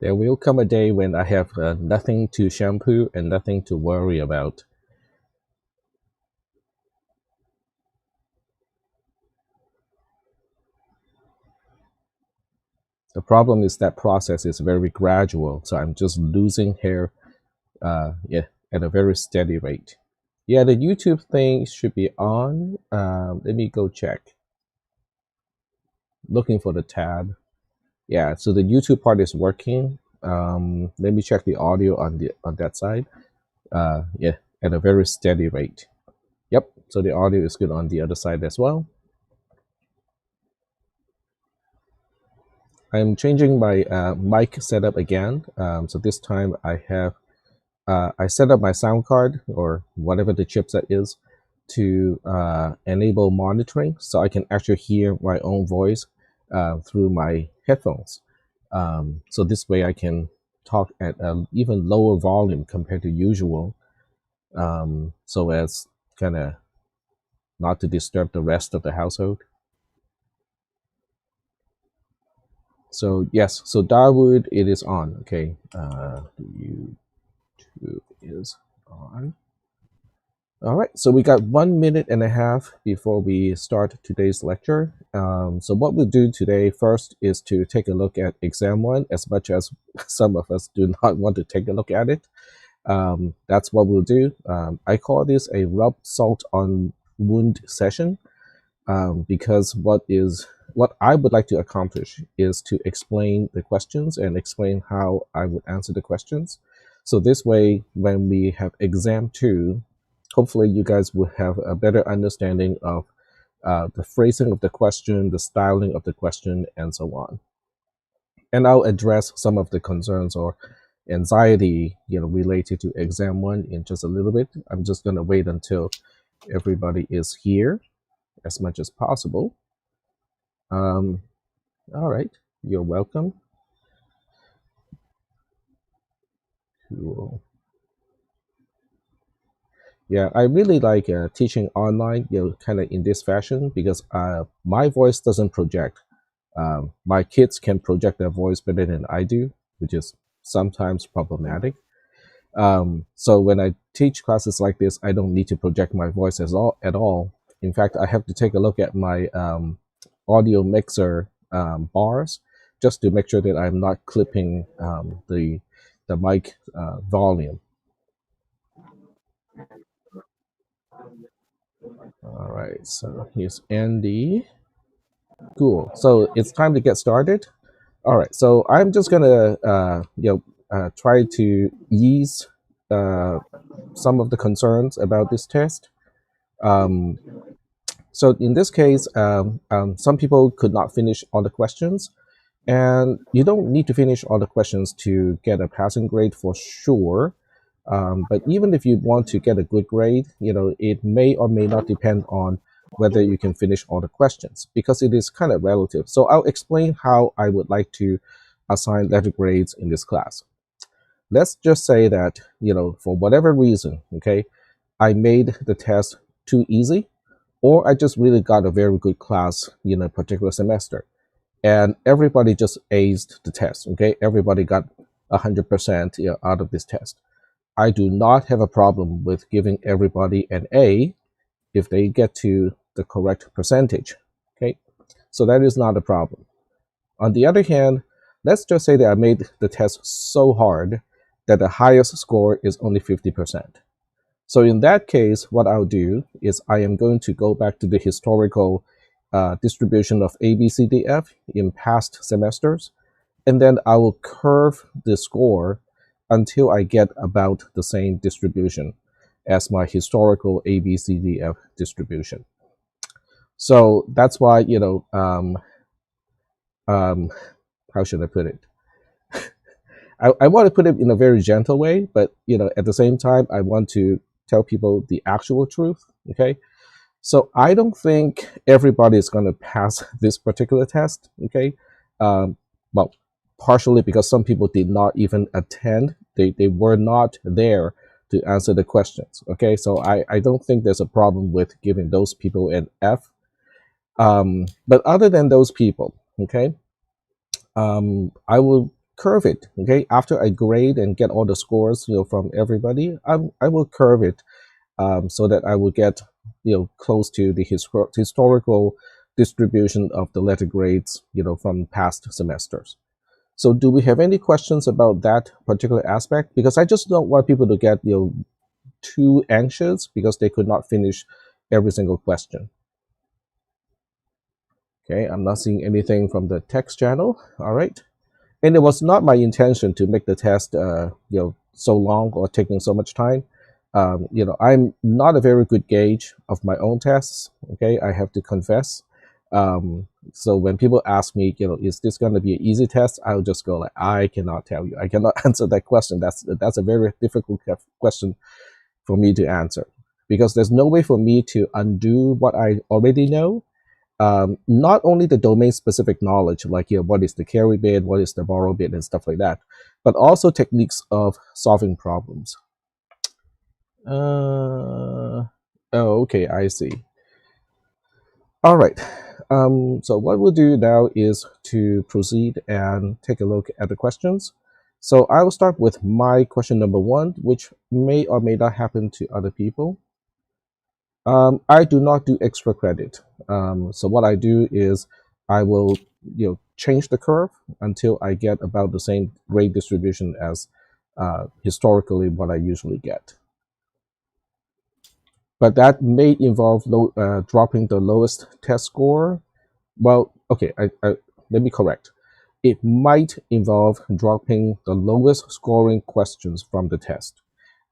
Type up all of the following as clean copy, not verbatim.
There will come a day when I have nothing to shampoo and nothing to worry about. The problem is that process is very gradual, so I'm just losing hair, yeah, at a very steady rate. Yeah, the YouTube thing should be on. Let me go check. Looking for the tab. Yeah, so the YouTube part is working. Let me check the audio on that side. Yeah, at a very steady rate. Yep, so the audio is good on the other side as well. I'm changing my mic setup again. So this time I set up my sound card or whatever the chipset is to enable monitoring, so I can actually hear my own voice through my headphones. So this way I can talk at an even lower volume compared to usual, so as kind of not to disturb the rest of the household. So yes, so Darwood, it is on. Okay, YouTube is on. All right, so we got 1 minute and a half before we start today's lecture. So what we'll do today first is to take a look at exam one, as much as some of us do not want to take a look at it. That's what we'll do. I call this a rub salt on wound session, because what I would like to accomplish is to explain the questions and explain how I would answer the questions. So this way, when we have exam two, hopefully you guys will have a better understanding of the phrasing of the question, the styling of the question, and so on. And I'll address some of the concerns or anxiety, related to exam one in just a little bit. I'm just going to wait until everybody is here as much as possible. All right, you're welcome. Cool. Yeah, I really like teaching online, kind of in this fashion, because my voice doesn't project. My kids can project their voice better than I do, which is sometimes problematic. So when I teach classes like this, I don't need to project my voice at all. In fact, I have to take a look at my audio mixer bars just to make sure that I'm not clipping the mic volume. All right, so here's Andy. Cool. So it's time to get started. All right, so I'm just gonna try to ease some of the concerns about this test. Um, so in this case, some people could not finish all the questions, and you don't need to finish all the questions to get a passing grade for sure. But even if you want to get a good grade, it may or may not depend on whether you can finish all the questions, because it is kind of relative. So I'll explain how I would like to assign letter grades in this class. Let's just say that, for whatever reason, okay, I made the test too easy, or I just really got a very good class in a particular semester, and everybody just aced the test, okay? Everybody got 100% out of this test. I do not have a problem with giving everybody an A if they get to the correct percentage, okay? So that is not a problem. On the other hand, let's just say that I made the test so hard that the highest score is only 50%. So in that case, what I'll do is I am going to go back to the historical distribution of A, B, C, D, F in past semesters, and then I will curve the score until I get about the same distribution as my historical A, B, C, D, F distribution. So that's why, how should I put it? I want to put it in a very gentle way, but at the same time, I want to tell people the actual truth. Okay, so I don't think everybody is going to pass this particular test. Okay, well, partially because some people did not even attend; they were not there to answer the questions. Okay, so I don't think there's a problem with giving those people an F. But other than those people, okay, I will curve it. Okay, after I grade and get all the scores, from everybody, I will curve it, so that I will get, close to the historical distribution of the letter grades, from past semesters. So do we have any questions about that particular aspect? Because I just don't want people to get, too anxious because they could not finish every single question. Okay, I'm not seeing anything from the text channel. All right. And it was not my intention to make the test, so long or taking so much time. I'm not a very good gauge of my own tests. Okay, I have to confess. So when people ask me, is this going to be an easy test? I'll just go like, I cannot tell you. I cannot answer that question. That's a very difficult question for me to answer, because there's no way for me to undo what I already know. Not only the domain-specific knowledge, like what is the carry bit, what is the borrow bit, and stuff like that, but also techniques of solving problems. Oh, okay, I see. All right. So what we'll do now is to proceed and take a look at the questions. So I will start with my question number 1, which may or may not happen to other people. I do not do extra credit. So what I do is I will, change the curve until I get about the same grade distribution as historically what I usually get. But that may involve dropping the lowest test score. Well, okay, let me correct. It might involve dropping the lowest scoring questions from the test.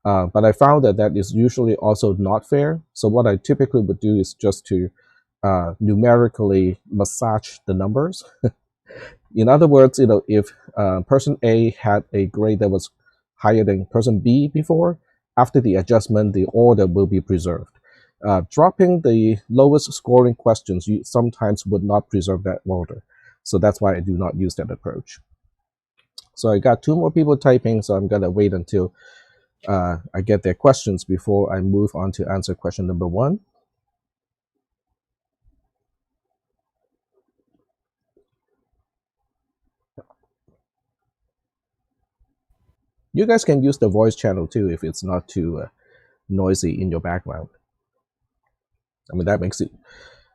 But I found that is usually also not fair. So what I typically would do is just to numerically massage the numbers. In other words, if person A had a grade that was higher than person B before, after the adjustment, the order will be preserved. Dropping the lowest scoring questions, you sometimes would not preserve that order. So that's why I do not use that approach. So I got 2 more people typing, so I'm going to wait until I get their questions before I move on to answer question number 1. You guys can use the voice channel too if it's not too noisy in your background. I mean, that makes it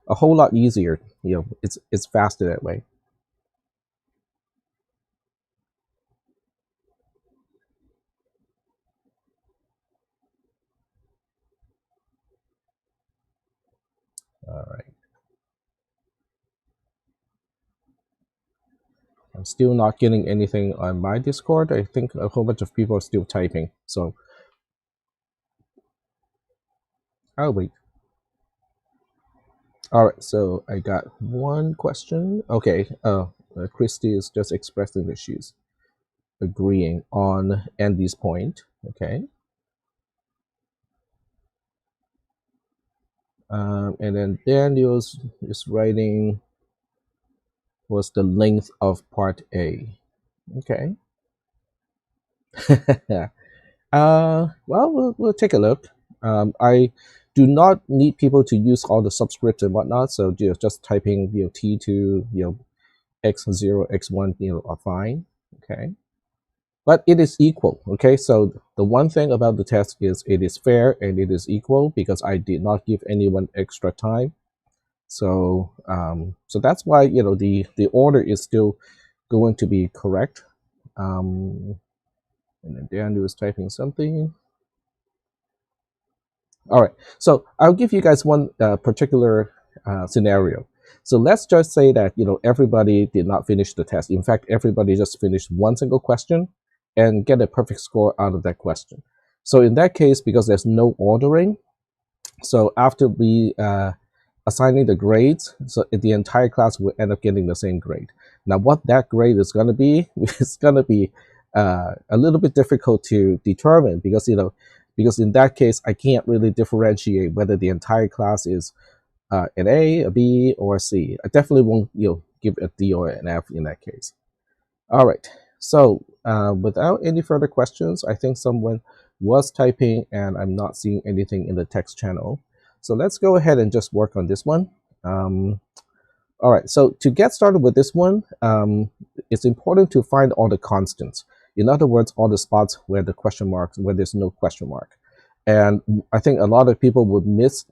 a whole lot easier. It's faster that way. All right. I'm still not getting anything on my Discord. I think a whole bunch of people are still typing. So I'll wait. All right. So I got 1 question. Okay. Christy is just expressing that she's agreeing on Andy's point. Okay. And then Daniel's is writing, was the length of part A. Okay. Well, we'll take a look. I do not need people to use all the subscripts and whatnot, so just typing T2, X0, X1, are fine. Okay. But it is equal. Okay. So the one thing about the test is it is fair and it is equal because I did not give anyone extra time. So so that's why the order is still going to be correct. And then Daniel is typing something. All right, so I'll give you guys one particular scenario. So let's just say that everybody did not finish the test. In fact, everybody just finished 1 single question and get a perfect score out of that question. So in that case, because there's no ordering, so after we assigning the grades, so the entire class will end up getting the same grade. Now, what that grade is going to be, it's going to be a little bit difficult to determine because because in that case, I can't really differentiate whether the entire class is an A, a B, or a C. I definitely won't give a D or an F in that case. All right. So without any further questions, I think someone was typing and I'm not seeing anything in the text channel. So let's go ahead and just work on this one. All All right, so to get started with this one, it's important to find all the constants. In other words, all the spots where the question marks, where there's no question mark. And I think a lot of people would miss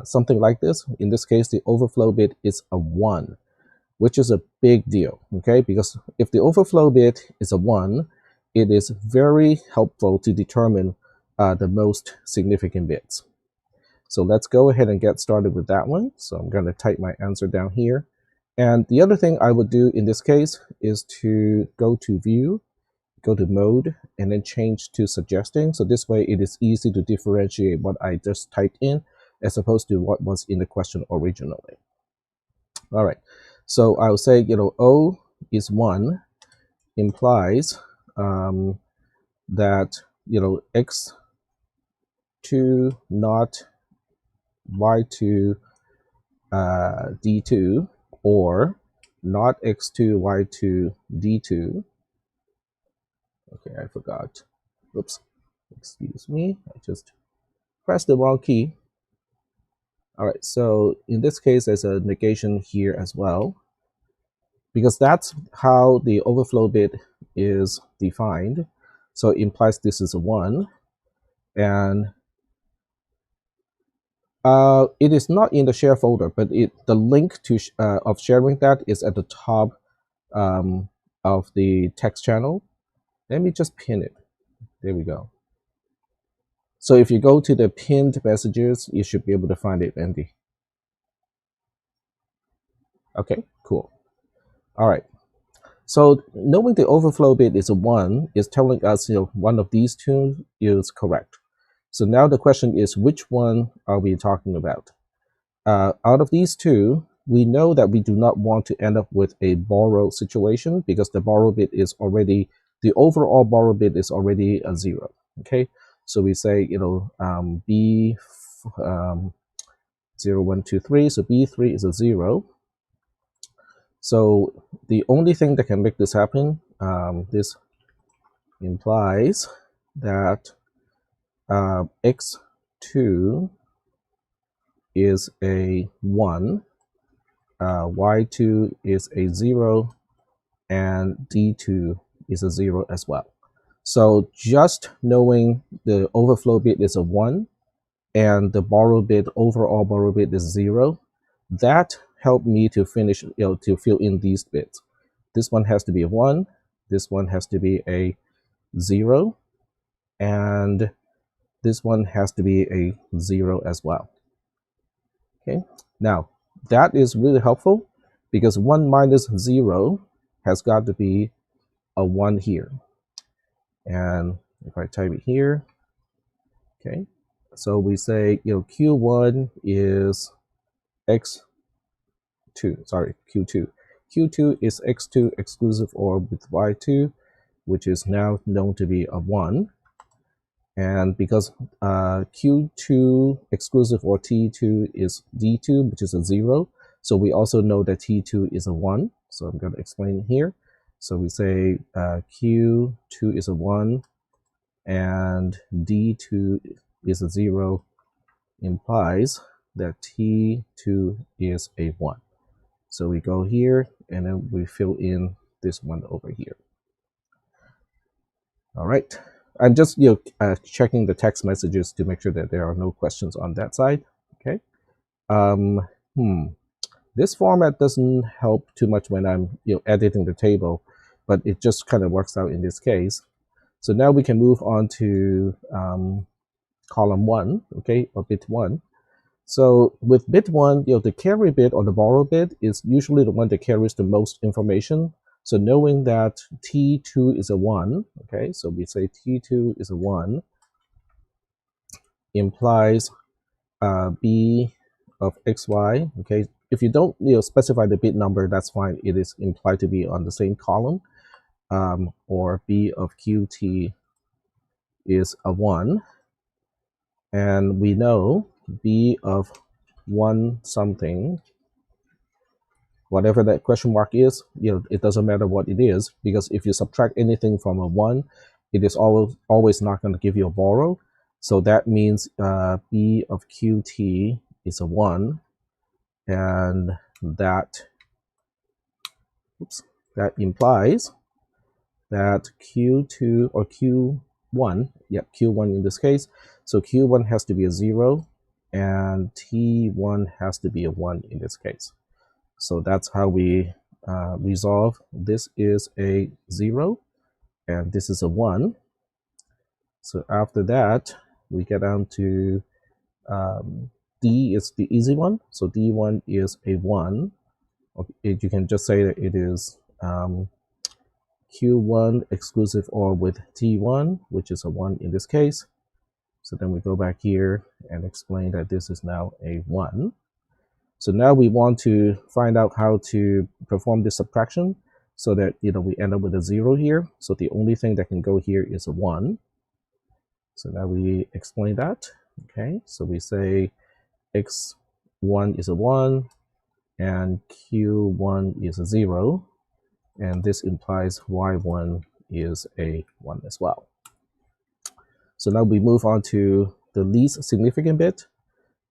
something like this. In this case, the overflow bit is a 1, which is a big deal, okay? Because if the overflow bit is a 1, it is very helpful to determine the most significant bits. So let's go ahead and get started with that one. So I'm going to type my answer down here. And the other thing I would do in this case is to go to View, go to Mode, and then change to Suggesting. So this way it is easy to differentiate what I just typed in as opposed to what was in the question originally. All right. So I'll say, O is 1 implies that, x2 not y2 d2 or not x2 y2 d2. Okay, I forgot. Oops, excuse me. I just pressed the wrong key. All right, so in this case, there's a negation here as well, because that's how the overflow bit is defined. So it implies this is a 1, and it is not in the share folder, but the link to of sharing that is at the top of the text channel. Let me just pin it. There we go. So if you go to the pinned messages, you should be able to find it, Andy. Okay, cool. All right. So knowing the overflow bit is a 1 is telling us one of these two is correct. So now the question is, which one are we talking about? Out of these two, we know that we do not want to end up with a borrow situation because the borrow bit is already, the overall borrow bit is already a 0. Okay, so we say, B 0, 1, 2, 3. So B3 is a 0. So the only thing that can make this happen, this implies that x2 is a 1, y2 is a 0, and d2 is a 0 as well. So just knowing the overflow bit is a 1 and the borrow bit, overall borrow bit is 0, that helped me to finish, to fill in these bits. This one has to be a 1, this one has to be a 0, and this one has to be a 0 as well. Okay, now that is really helpful because 1 minus 0 has got to be a 1 here. And if I type it here, okay, so we say, Q1 is Q2 is x2 exclusive OR with y2, which is now known to be a 1. And because Q2 exclusive or T2 is D2, which is a 0, so we also know that T2 is a 1. So I'm going to explain here. So we say Q2 is a 1 and D2 is a 0 implies that T2 is a 1. So we go here and then we fill in this one over here. All right. I'm just checking the text messages to make sure that there are no questions on that side. Okay. This format doesn't help too much when I'm editing the table, but it just kind of works out in this case. So now we can move on to column 1, okay, or bit 1. So with bit 1, the carry bit or the borrow bit is usually the one that carries the most information. So knowing that T2 is a 1, okay, so we say T2 is a 1, implies B of XY, okay. If you don't specify the bit number, that's fine. It is implied to be on the same column. Or B of QT is a 1. And we know B of 1 something, whatever that question mark is, it doesn't matter what it is, because if you subtract anything from a 1, it is always not going to give you a borrow. So that means B of QT is a 1, and that implies that Q2 or Q1, Q1 in this case, so Q1 has to be a 0 and T1 has to be a 1 in this case. So that's how we resolve. This is a 0 and this is a 1. So after that, we get down to D is the easy one. So D1 is a 1. Okay, you can just say that it is Q1 exclusive OR with T1, which is a 1 in this case. So then we go back here and explain that this is now a 1. So now we want to find out how to perform this subtraction so that we end up with a 0 here. So the only thing that can go here is a 1. So now we explain that. Okay, so we say x1 is a 1 and q1 is a 0, and this implies y1 is a 1 as well. So now we move on to the least significant bit,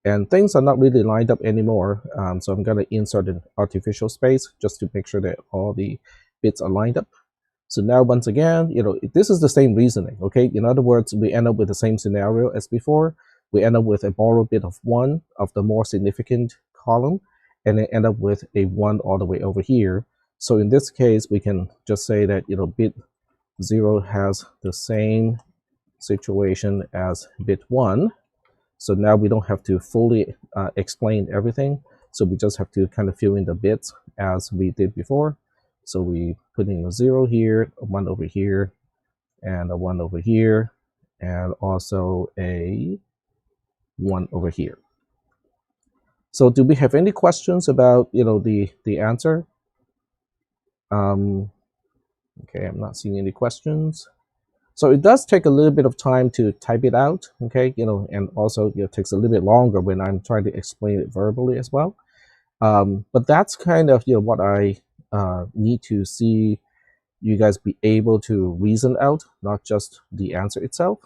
and things are not really lined up anymore. So I'm going to insert an artificial space just to make sure that all the bits are lined up. So now once again, this is the same reasoning, okay? In other words, we end up with the same scenario as before. We end up with a borrowed bit of 1 of the more significant column, and then end up with a 1 all the way over here. So in this case, we can just say that bit 0 has the same situation as bit 1. So now we don't have to fully explain everything. So we just have to kind of fill in the bits as we did before. So we put in a 0 here, a 1 over here, and a 1 over here, and also a 1 over here. So do we have any questions about the answer? Okay, I'm not seeing any questions. So it does take a little bit of time to type it out, okay, and also it takes a little bit longer when I'm trying to explain it verbally as well. But that's kind of what I need to see you guys be able to reason out, not just the answer itself.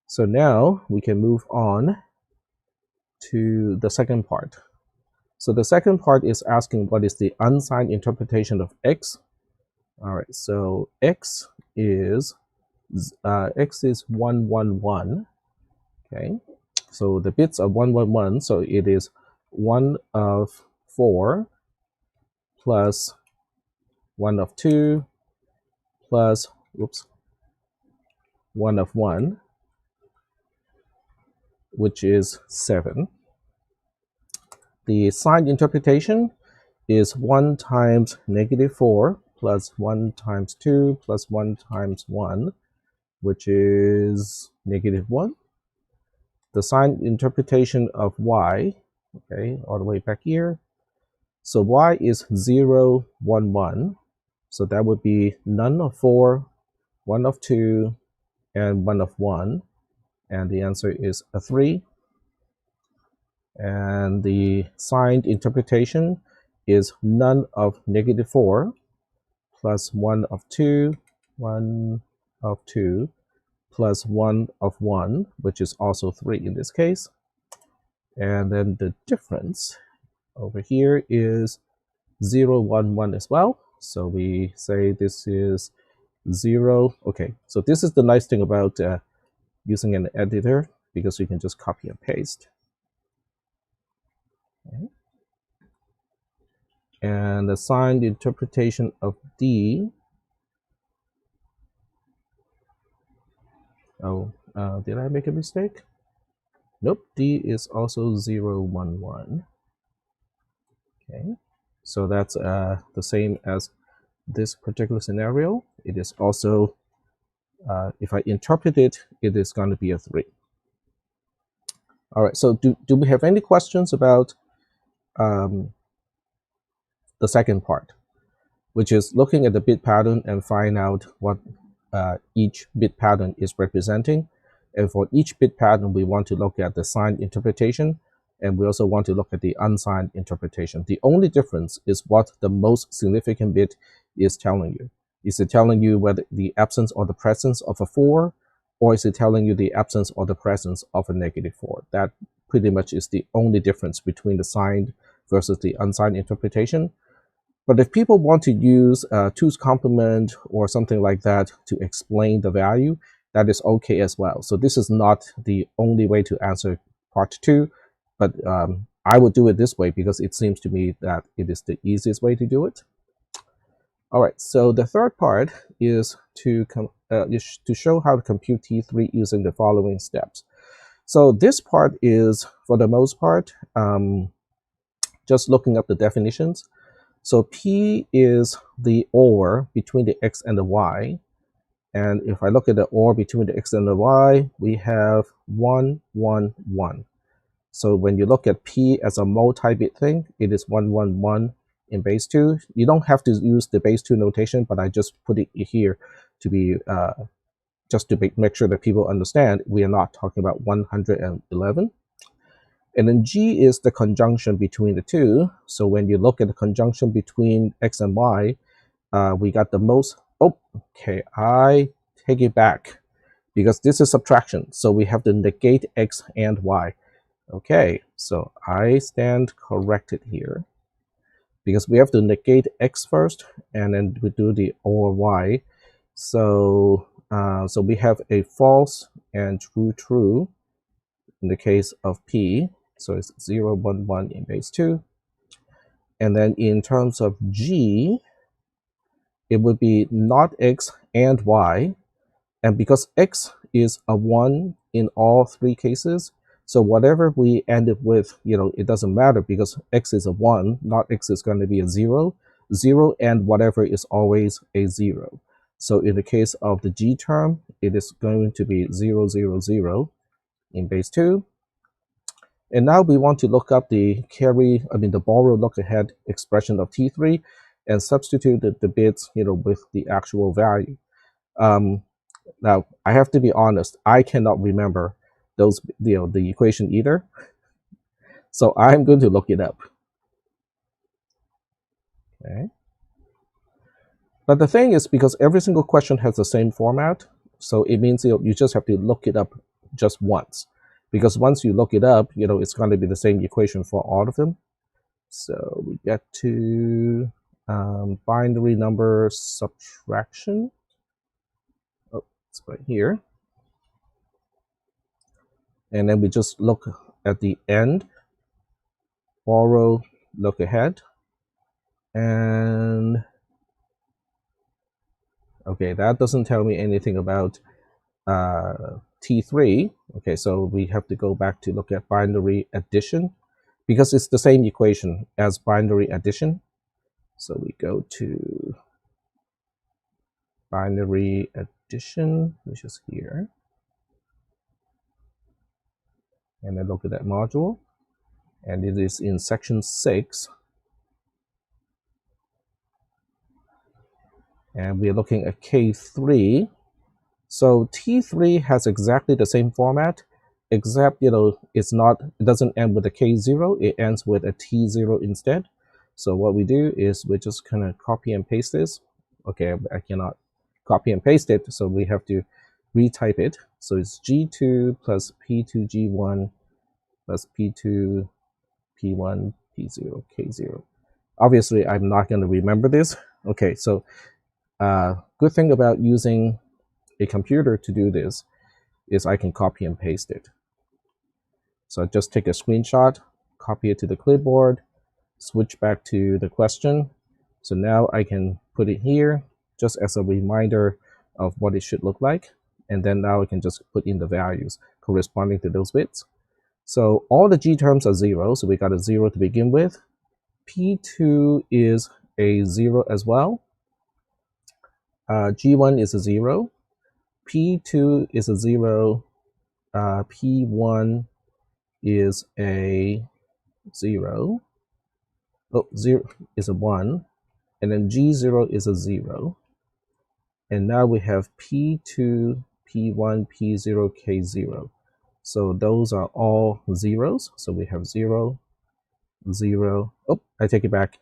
So now we can move on to the second part. So the second part is asking what is the unsigned interpretation of X. All right, so X is 111. Okay, so the bits are 111, so it is 1 of 4 plus 1 of 2 plus 1 of 1, which is 7. The signed interpretation is 1 times -4 plus 1 times 2 plus 1 times 1, which is -1. The signed interpretation of Y, okay, all the way back here. So Y is 0, 1, 1. So that would be none of 4, 1 of 2, and 1 of 1. And the answer is a 3. And the signed interpretation is none of -4 plus 1 of 2, 1 of 2, plus 1 of 1, which is also 3 in this case. And then the difference over here is 0, 1, 1 as well. So we say this is 0. Okay, so this is the nice thing about using an editor, because you can just copy and paste. Okay. And the signed interpretation of D. Oh, did I make a mistake? Nope, D is also 0, 1, 1. Okay, so that's the same as this particular scenario. It is also, if I interpret it, it is going to be a 3. All right, so do we have any questions about the second part, which is looking at the bit pattern and find out what each bit pattern is representing? And for each bit pattern, we want to look at the signed interpretation, and we also want to look at the unsigned interpretation. The only difference is what the most significant bit is telling you. Is it telling you whether the absence or the presence of a 4, or is it telling you the absence or the presence of a -4? That pretty much is the only difference between the signed versus the unsigned interpretation. But if people want to use 2's complement or something like that to explain the value, that is okay as well. So this is not the only way to answer part 2, but I would do it this way because it seems to me that it is the easiest way to do it. All right, so the third part is to show how to compute T3 using the following steps. So this part is, for the most part, just looking up the definitions. So P is the OR between the X and the Y. And if I look at the OR between the X and the Y, we have 1, 1, 1. So when you look at P as a multi-bit thing, it is 1, 1, 1 in base 2. You don't have to use the base 2 notation, but I just put it here to be just to make sure that people understand we are not talking about 111. And then G is the conjunction between the two. So when you look at the conjunction between X and Y, we got the most, okay, I take it back because this is subtraction. So we have to negate X and Y. Okay, so I stand corrected here because we have to negate X first and then we do the OR Y. So, so we have a false and true, true in the case of P. So it's 0, 1, 1 in base 2. And then in terms of G, it would be not X and Y. And because X is a 1 in all 3 cases, so whatever we end up with, it doesn't matter because X is a 1, not X is going to be a 0. 0 and whatever is always a 0. So in the case of the G term, it is going to be 0, 0, 0 in base 2. And now we want to look up the borrow look ahead expression of T3 and substitute the bits, with the actual value. Now I have to be honest, I cannot remember those, the equation either. So I'm going to look it up. Okay. But the thing is, because every single question has the same format, so it means you just have to look it up just once. Because once you look it up, it's going to be the same equation for all of them. So we get to binary number subtraction. Oh, it's right here. And then we just look at the end, borrow, look ahead. And okay, that doesn't tell me anything about T3. Okay, so we have to go back to look at binary addition because it's the same equation as binary addition. So we go to binary addition, which is here. And then look at that module. And it is in section 6. And we're looking at K3. So T3 has exactly the same format, except it doesn't end with a K0, it ends with a T0 instead. So what we do is we just kind of copy and paste this. Okay, I cannot copy and paste it, so we have to retype it. So it's G2 plus P2 G1 plus P2 P1 P0 K0. Obviously, I'm not going to remember this. Okay, so good thing about using a computer to do this is I can copy and paste it. So I just take a screenshot, copy it to the clipboard, switch back to the question. So now I can put it here just as a reminder of what it should look like. And then now I can just put in the values corresponding to those bits. So all the G terms are 0, so we got a 0 to begin with. P2 is a 0 as well. G1 is a 0. P2 is a 0. P1 is a 0. Oh, 0 is a 1. And then G0 is a 0. And now we have P2, P1, P0, K0. So those are all zeros. So we have 0, 0. Oh, I take it back.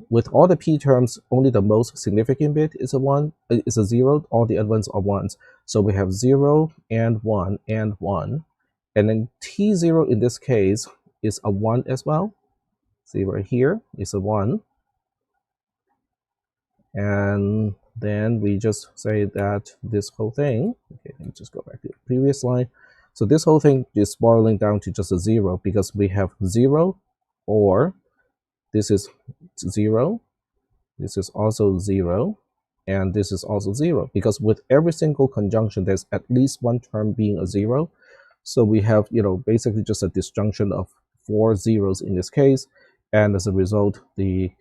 With all the P terms, only the most significant bit is a 0. All the other ones are 1s. So we have 0 and 1 and 1. And then T0 in this case is a 1 as well. See right here is a 1. And then we just say that this whole thing, okay, let me just go back to the previous line. So this whole thing is boiling down to just a 0 because we have 0, or this is 0, this is also 0, and this is also 0, because with every single conjunction there's at least one term being a 0. So we have, basically just a disjunction of 4 zeros in this case, and as a result the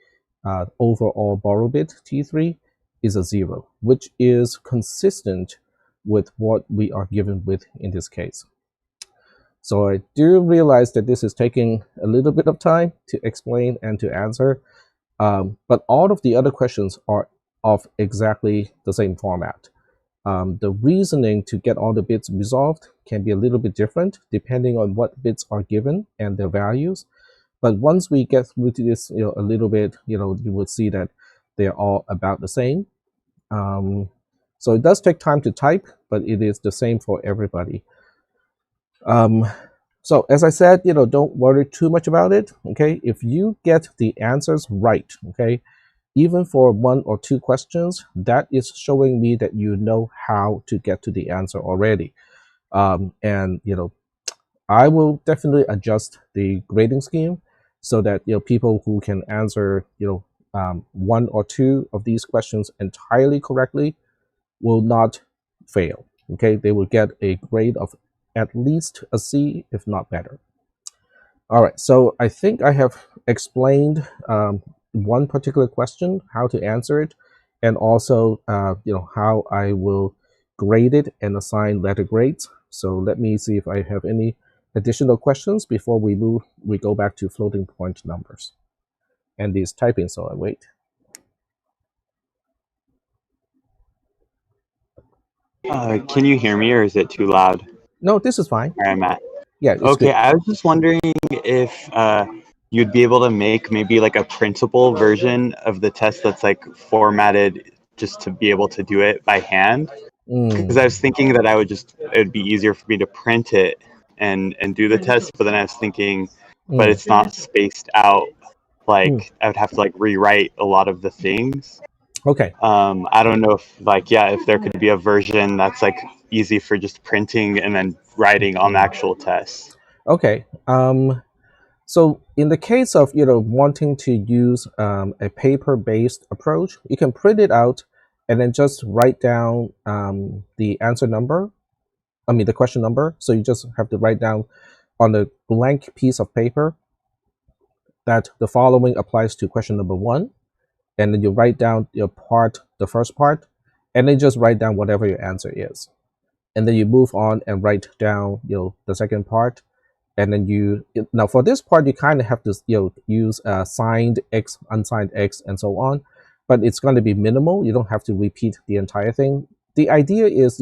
overall borrow bit T3 is a 0, which is consistent with what we are given with in this case. So I do realize that this is taking a little bit of time to explain and to answer, but all of the other questions are of exactly the same format. The reasoning to get all the bits resolved can be a little bit different depending on what bits are given and their values. But once we get through to this, a little bit, you will see that they're all about the same. So it does take time to type, but it is the same for everybody. So as I said, don't worry too much about it. Okay, if you get the answers right, okay, even for 1 or 2 questions, that is showing me that you know how to get to the answer already. And I will definitely adjust the grading scheme so that people who can answer 1 or 2 of these questions entirely correctly will not fail. Okay, they will get a grade of at least a C, if not better. All right, so I think I have explained one particular question, how to answer it, and also how I will grade it and assign letter grades. So let me see if I have any additional questions before we go back to floating point numbers. And is typing, so I wait. Can you hear me, or is it too loud No, this is fine. where I'm at? Yeah, it's Okay, good. I was just wondering if you'd be able to make maybe like a printable version of the test that's like formatted just to be able to do it by hand. Because I was thinking that it'd be easier for me to print it and do the test, but then I was thinking, but it's not spaced out. Like I would have to like rewrite a lot of the things. Okay. I don't know if there could be a version that's like easy for just printing and then writing on the actual test. Okay. So in the case of wanting to use a paper-based approach, you can print it out and then just write down the answer number. I mean the question number. So you just have to write down on a blank piece of paper that the following applies to question number 1, and then you write down the first part, and then just write down whatever your answer is, and then you move on and write down the second part. And then now for this part you kind of have to use signed X, unsigned X, and so on, but it's going to be minimal. You don't have to repeat the entire thing. The idea is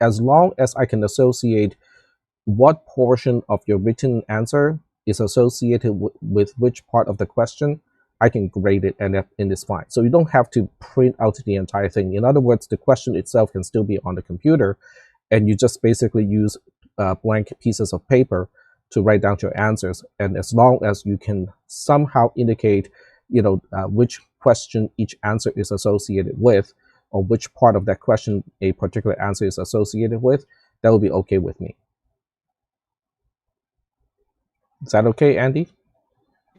as long as I can associate what portion of your written answer is associated with which part of the question, I can grade it, and it's fine. So you don't have to print out the entire thing. In other words, the question itself can still be on the computer, and you just basically use blank pieces of paper to write down your answers. And as long as you can somehow indicate, which question each answer is associated with, or which part of that question a particular answer is associated with, that will be okay with me. Is that okay, Andy?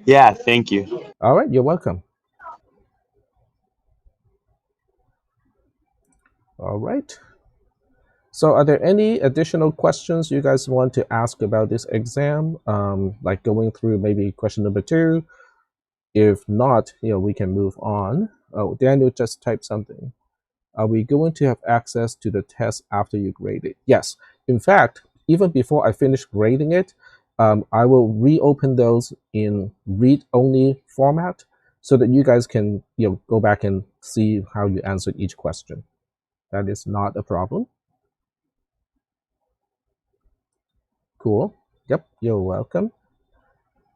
Yeah, thank you. All right, you're welcome. All right. So are there any additional questions you guys want to ask about this exam? Like going through maybe question number 2? If not, we can move on. Oh, Daniel just typed something. Are we going to have access to the test after you grade it? Yes. In fact, even before I finish grading it, I will reopen those in read-only format so that you guys can go back and see how you answered each question. That is not a problem. Cool. Yep, you're welcome.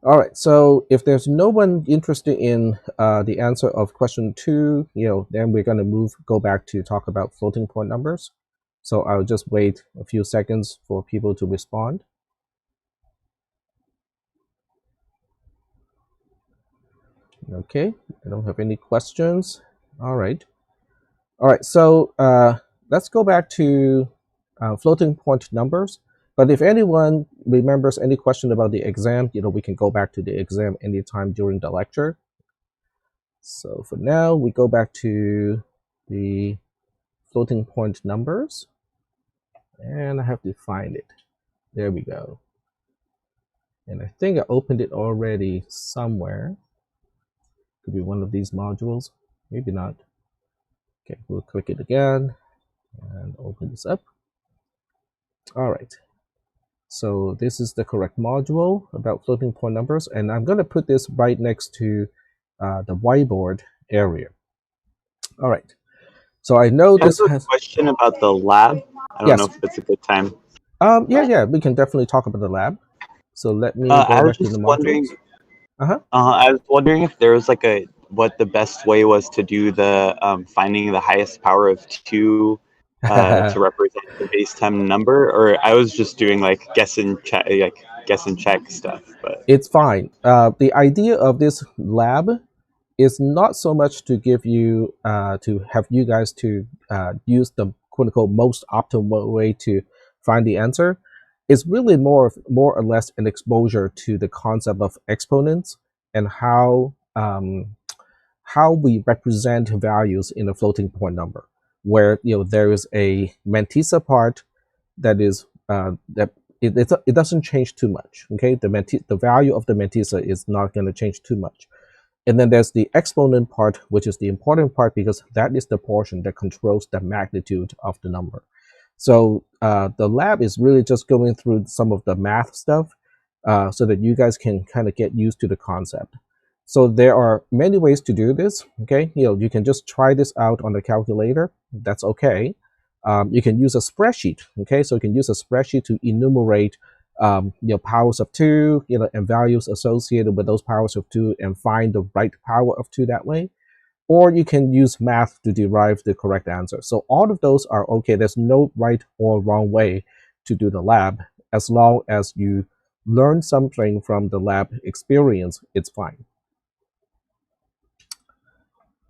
All right, so if there's no one interested in the answer of question 2, then we're going to go back to talk about floating point numbers. So I'll just wait a few seconds for people to respond. Okay, I don't have any questions. All right. All right, so let's go back to floating point numbers. But if anyone remembers any question about the exam, we can go back to the exam anytime during the lecture. So for now, we go back to the floating point numbers. And I have to find it. There we go. And I think I opened it already somewhere. Could be one of these modules. Maybe not. Okay, we'll click it again and open this up. All right. So this is the correct module about floating point numbers. And I'm going to put this right next to the whiteboard area. All right. So I know I have this a has... question about the lab. I don't know Yes. if it's a good time. Yeah, we can definitely talk about the lab. So let me I go was back to the just wondering. modules. Uh-huh. I was wondering if there was like what the best way was to do the finding the highest power of 2 to represent the base 10 number, or I was just doing like guess and check stuff. But It's fine. The idea of this lab is not so much to give you to have you guys to use the quote unquote most optimal way to find the answer. It's really more or less an exposure to the concept of exponents and how we represent values in a floating point number, where there is a mantissa part that is that it doesn't change too much. Okay, the value of the mantissa is not going to change too much. And then there's the exponent part, which is the important part because that is the portion that controls the magnitude of the number. So the lab is really just going through some of the math stuff so that you guys can kind of get used to the concept. So there are many ways to do this. Okay, you can just try this out on the calculator. That's okay. You can use a spreadsheet. Okay, so you can use a spreadsheet to enumerate powers of 2, and values associated with those powers of 2 and find the right power of 2 that way. Or you can use math to derive the correct answer. So all of those are okay. There's no right or wrong way to do the lab. As long as you learn something from the lab experience, it's fine.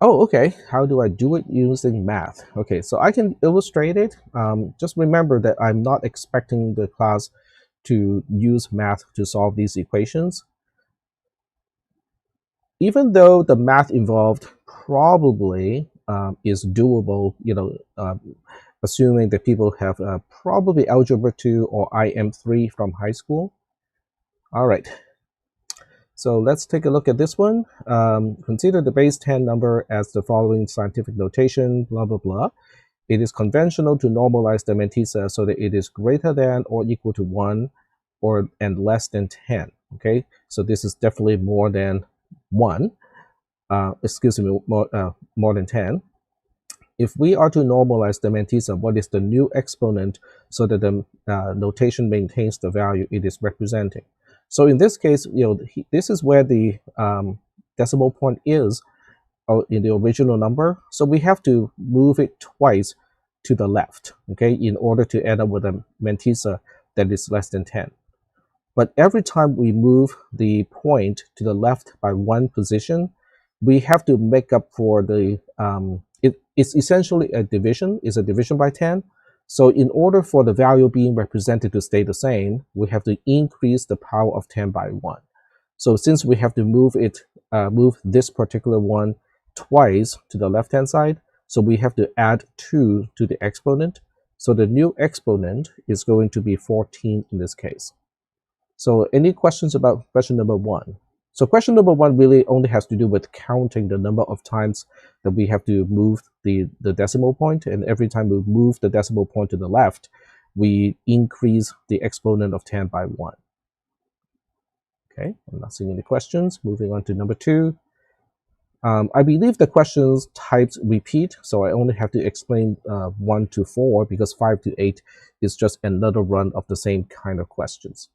Oh, okay. How do I do it using math? Okay, so I can illustrate it. Just remember that I'm not expecting the class to use math to solve these equations. Even though the math involved probably is doable, assuming that people have probably Algebra 2 or IM3 from high school. All right. So let's take a look at this one. Consider the base 10 number as the following scientific notation, blah, blah, blah. It is conventional to normalize the mantissa so that it is greater than or equal to 1 and less than 10. Okay, so this is definitely more than 1. Excuse me, more than 10. If we are to normalize the mantissa, what is the new exponent so that the notation maintains the value it is representing? So in this case, this is where the decimal point is in the original number. So we have to move it twice to the left, okay, in order to end up with a mantissa that is less than 10. But every time we move the point to the left by 1 position, we have to make up for the, it's essentially a division, it's a division by 10. So in order for the value being represented to stay the same, we have to increase the power of 10 by 1. So since we have to move this particular one twice to the left-hand side, so we have to add 2 to the exponent. So the new exponent is going to be 14 in this case. So any questions about question number 1? So question number 1 really only has to do with counting the number of times that we have to move the decimal point. And every time we move the decimal point to the left, we increase the exponent of 10 by 1. Okay, I'm not seeing any questions. Moving on to number 2. I believe the questions types repeat, so I only have to explain 1 to 4 because 5 to 8 is just another run of the same kind of questions.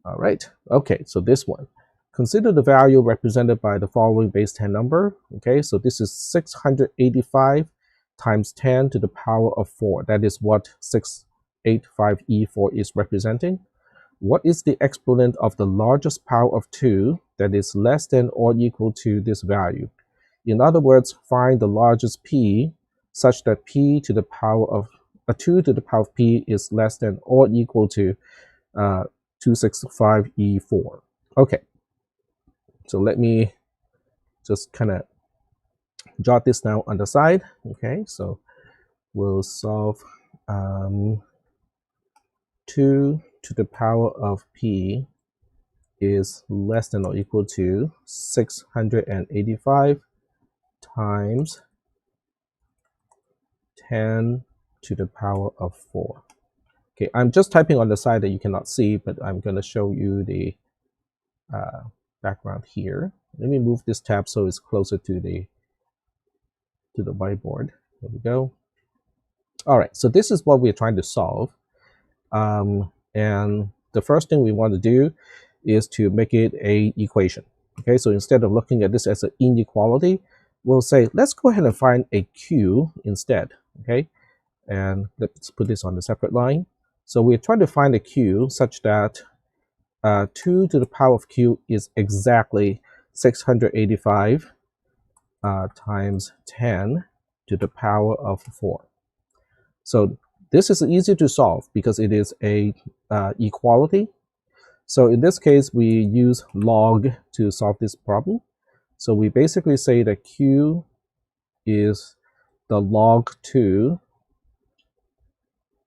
All right, okay, so this one. Consider the value represented by the following base 10 number. Okay, so this is 685 times 10 to the power of 4. That is what 685E4 is representing. What is the exponent of the largest power of 2 that is less than or equal to this value. In other words, find the largest p such that p to the power of 2 to the power of p is less than or equal to 265e4. Okay, so let me just kind of jot this down on the side. Okay, so we'll solve 2 to the power of p is less than or equal to 685 times 10 to the power of 4. Okay, I'm just typing on the side that you cannot see, but I'm going to show you the background here. Let me move this tab so it's closer to the whiteboard. There we go. All right, so this is what we're trying to solve. And the first thing we want to do is to make it a equation. Okay, so instead of looking at this as an inequality, we'll say, let's go ahead and find a q instead. Okay, and let's put this on a separate line. So we're trying to find a q such that 2 to the power of q is exactly 685 times 10 to the power of 4. So this is easy to solve because it is a equality. So in this case, we use log to solve this problem. So we basically say that q is the log 2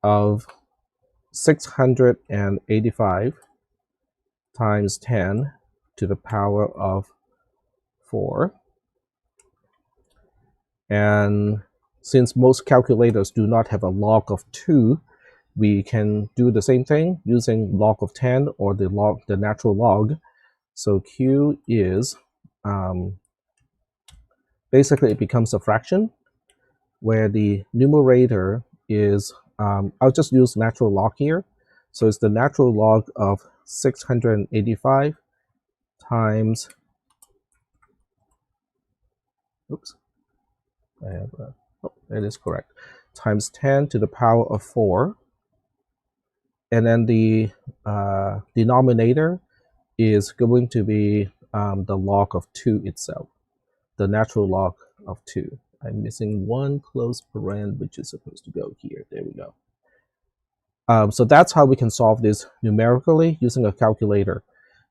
of 685 times 10 to the power of 4. And since most calculators do not have a log of 2, we can do the same thing using log of 10 or the natural log. So q is basically it becomes a fraction where the numerator is I'll just use natural log here. So it's the natural log of 685 times, oops, I have oh, that is correct, times 10 to the power of 4. And then the denominator is going to be the log of 2 itself, the natural log of 2. I'm missing one close paren, which is supposed to go here. There we go. So that's how we can solve this numerically using a calculator.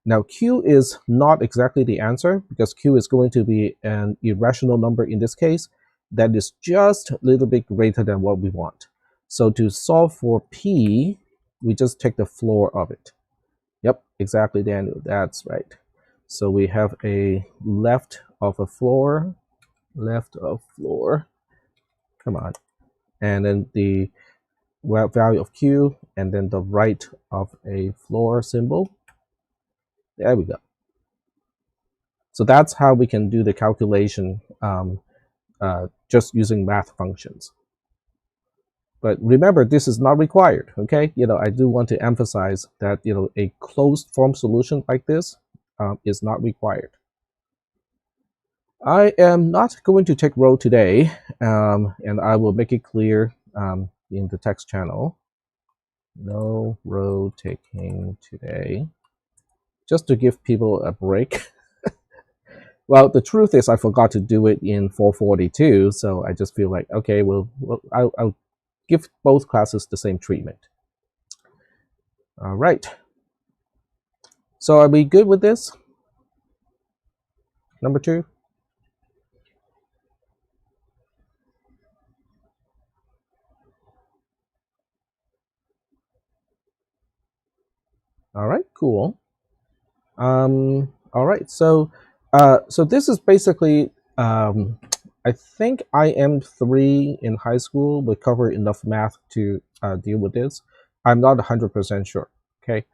Now, q is not exactly the answer because q is going to be an irrational number in this case that is just a little bit greater than what we want. So to solve for p, we just take the floor of it. Yep, exactly, Daniel. That's right. So we have a left of a floor, come on, and then the value of q, and then the right of a floor symbol. There we go. So that's how we can do the calculation just using math functions. But remember, this is not required, okay? I do want to emphasize that, a closed form solution like this is not required. I am not going to take row today, and I will make it clear in the text channel. No row taking today, just to give people a break. Well, the truth is I forgot to do it in 442, so I just feel like, okay, I'll give both classes the same treatment. All right. So are we good with this? Number 2? All right, cool. All right, so this is basically, I think IM3 in high school would cover enough math to deal with this. I'm not 100% sure, okay?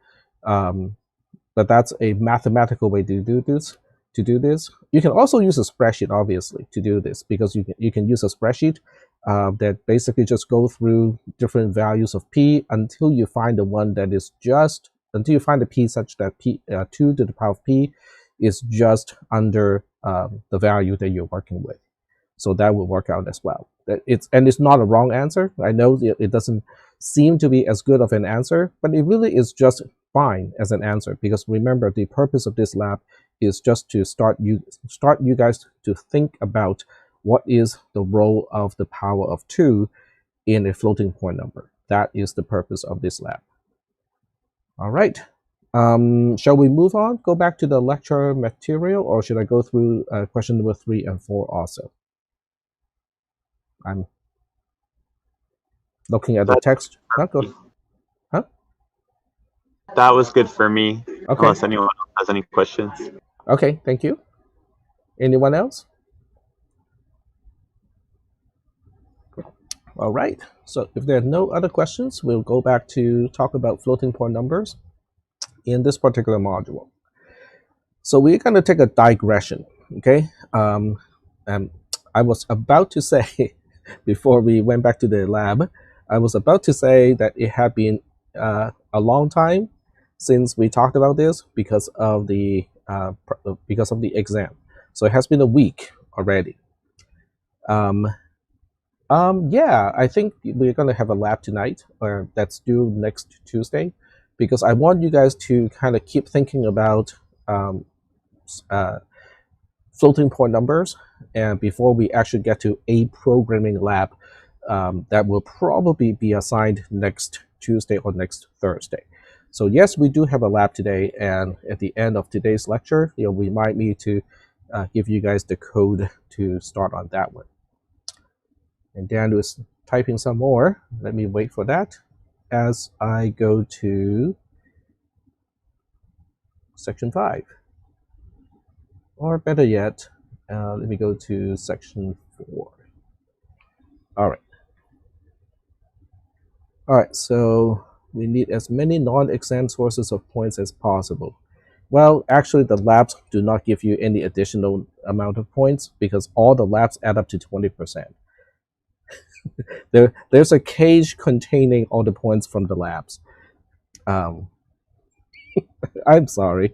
But that's a mathematical way to do this. You can also use a spreadsheet, obviously, to do this, because you can use a spreadsheet that basically just go through different values of p until you find the one that is just, until you find a p such that 2 to the power of p is just under the value that you're working with. So that will work out as well. It's not a wrong answer. I know it doesn't seem to be as good of an answer, but it really is just fine as an answer, because remember, the purpose of this lab is just to start you guys to think about what is the role of the power of 2 in a floating point number. That is the purpose of this lab. All right. Shall we move on? Go back to the lecture material, or should I go through question number 3 and 4 also? I'm looking at the text. Not good. Huh? That was good for me. Okay. Unless anyone else has any questions. Okay, thank you. Anyone else? All right. So if there are no other questions, we'll go back to talk about floating point numbers in this particular module. So we're going to take a digression, okay? I was about to say, before we went back to the lab, I was about to say that it had been a long time since we talked about this because of the exam. So it has been a week already. Yeah, I think we're going to have a lab tonight, or that's due next Tuesday, because I want you guys to kind of keep thinking about floating point numbers, and before we actually get to a programming lab that will probably be assigned next Tuesday or next Thursday. So yes, we do have a lab today, and at the end of today's lecture, we might need to give you guys the code to start on that one. And Dan is typing some more. Let me wait for that as I go to section 5. Or better yet, let me go to section 4. All right. All right, so we need as many non-exam sources of points as possible. Well, actually, the labs do not give you any additional amount of points because all the labs add up to 20%. There's a cage containing all the points from the labs. I'm sorry.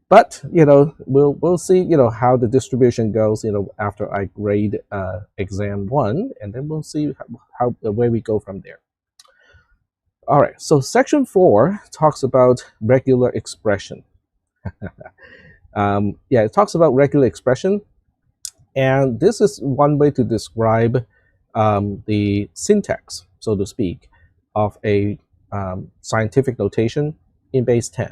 But we'll see how the distribution goes after I grade exam 1, and then we'll see where we go from there. All right, so section 4 talks about regular expression. Yeah, it talks about regular expression, and this is one way to describe the syntax, so to speak, of a scientific notation in base 10.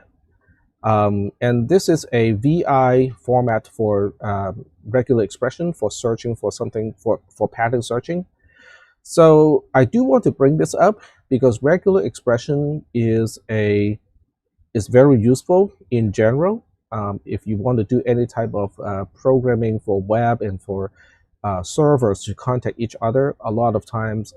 And this is a VI format for regular expression for searching for something, for pattern searching. So I do want to bring this up because regular expression is very useful in general. If you want to do any type of programming for web and for servers to contact each other, a lot of times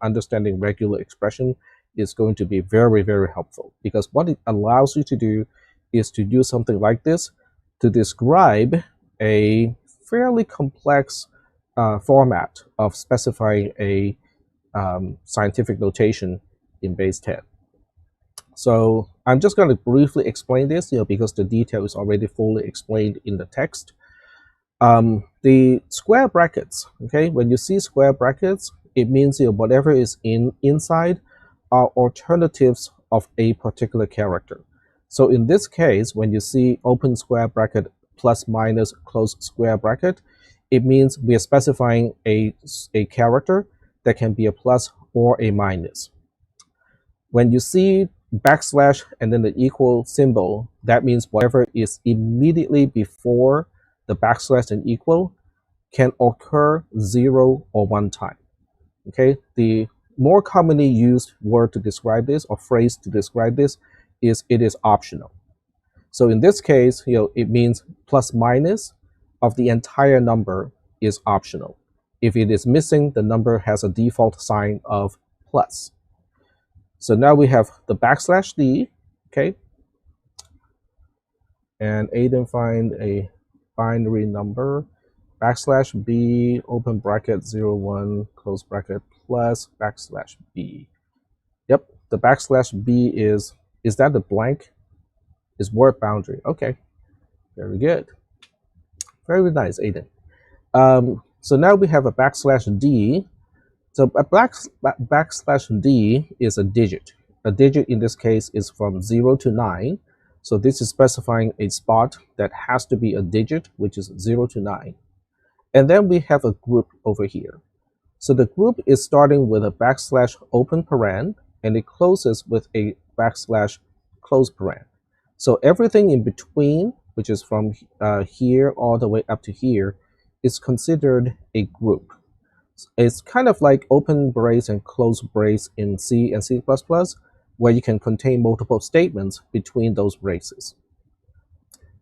understanding regular expression is going to be very, very helpful, because what it allows you to do is to do something like this to describe a fairly complex format of specifying a scientific notation in base 10. So I'm just going to briefly explain this, because the detail is already fully explained in the text. The square brackets, okay, when you see square brackets, it means whatever is inside are alternatives of a particular character. So in this case, when you see open square bracket plus minus close square bracket, it means we are specifying a character that can be a plus or a minus. When you see backslash and then the equal symbol, that means whatever is immediately before the backslash and equal can occur 0 or 1 time. Okay, the more commonly used word to describe this, or phrase to describe this, is it is optional. So in this case, it means plus minus of the entire number is optional. If it is missing, the number has a default sign of plus. So now we have the backslash D, okay? And Aiden find a binary number, backslash B, open bracket 0, 1, close bracket, plus backslash B. Yep, the backslash B is that the blank? Is word boundary. Okay, very good. Very nice, Aiden. So now we have a backslash D. So a backslash D is a digit. A digit in this case is from 0 to 9. So this is specifying a spot that has to be a digit, which is 0 to 9. And then we have a group over here. So the group is starting with a backslash open paren, and it closes with a backslash close paren. So everything in between, which is from here all the way up to here, is considered a group. It's kind of like open brace and close brace in C and C++, where you can contain multiple statements between those braces.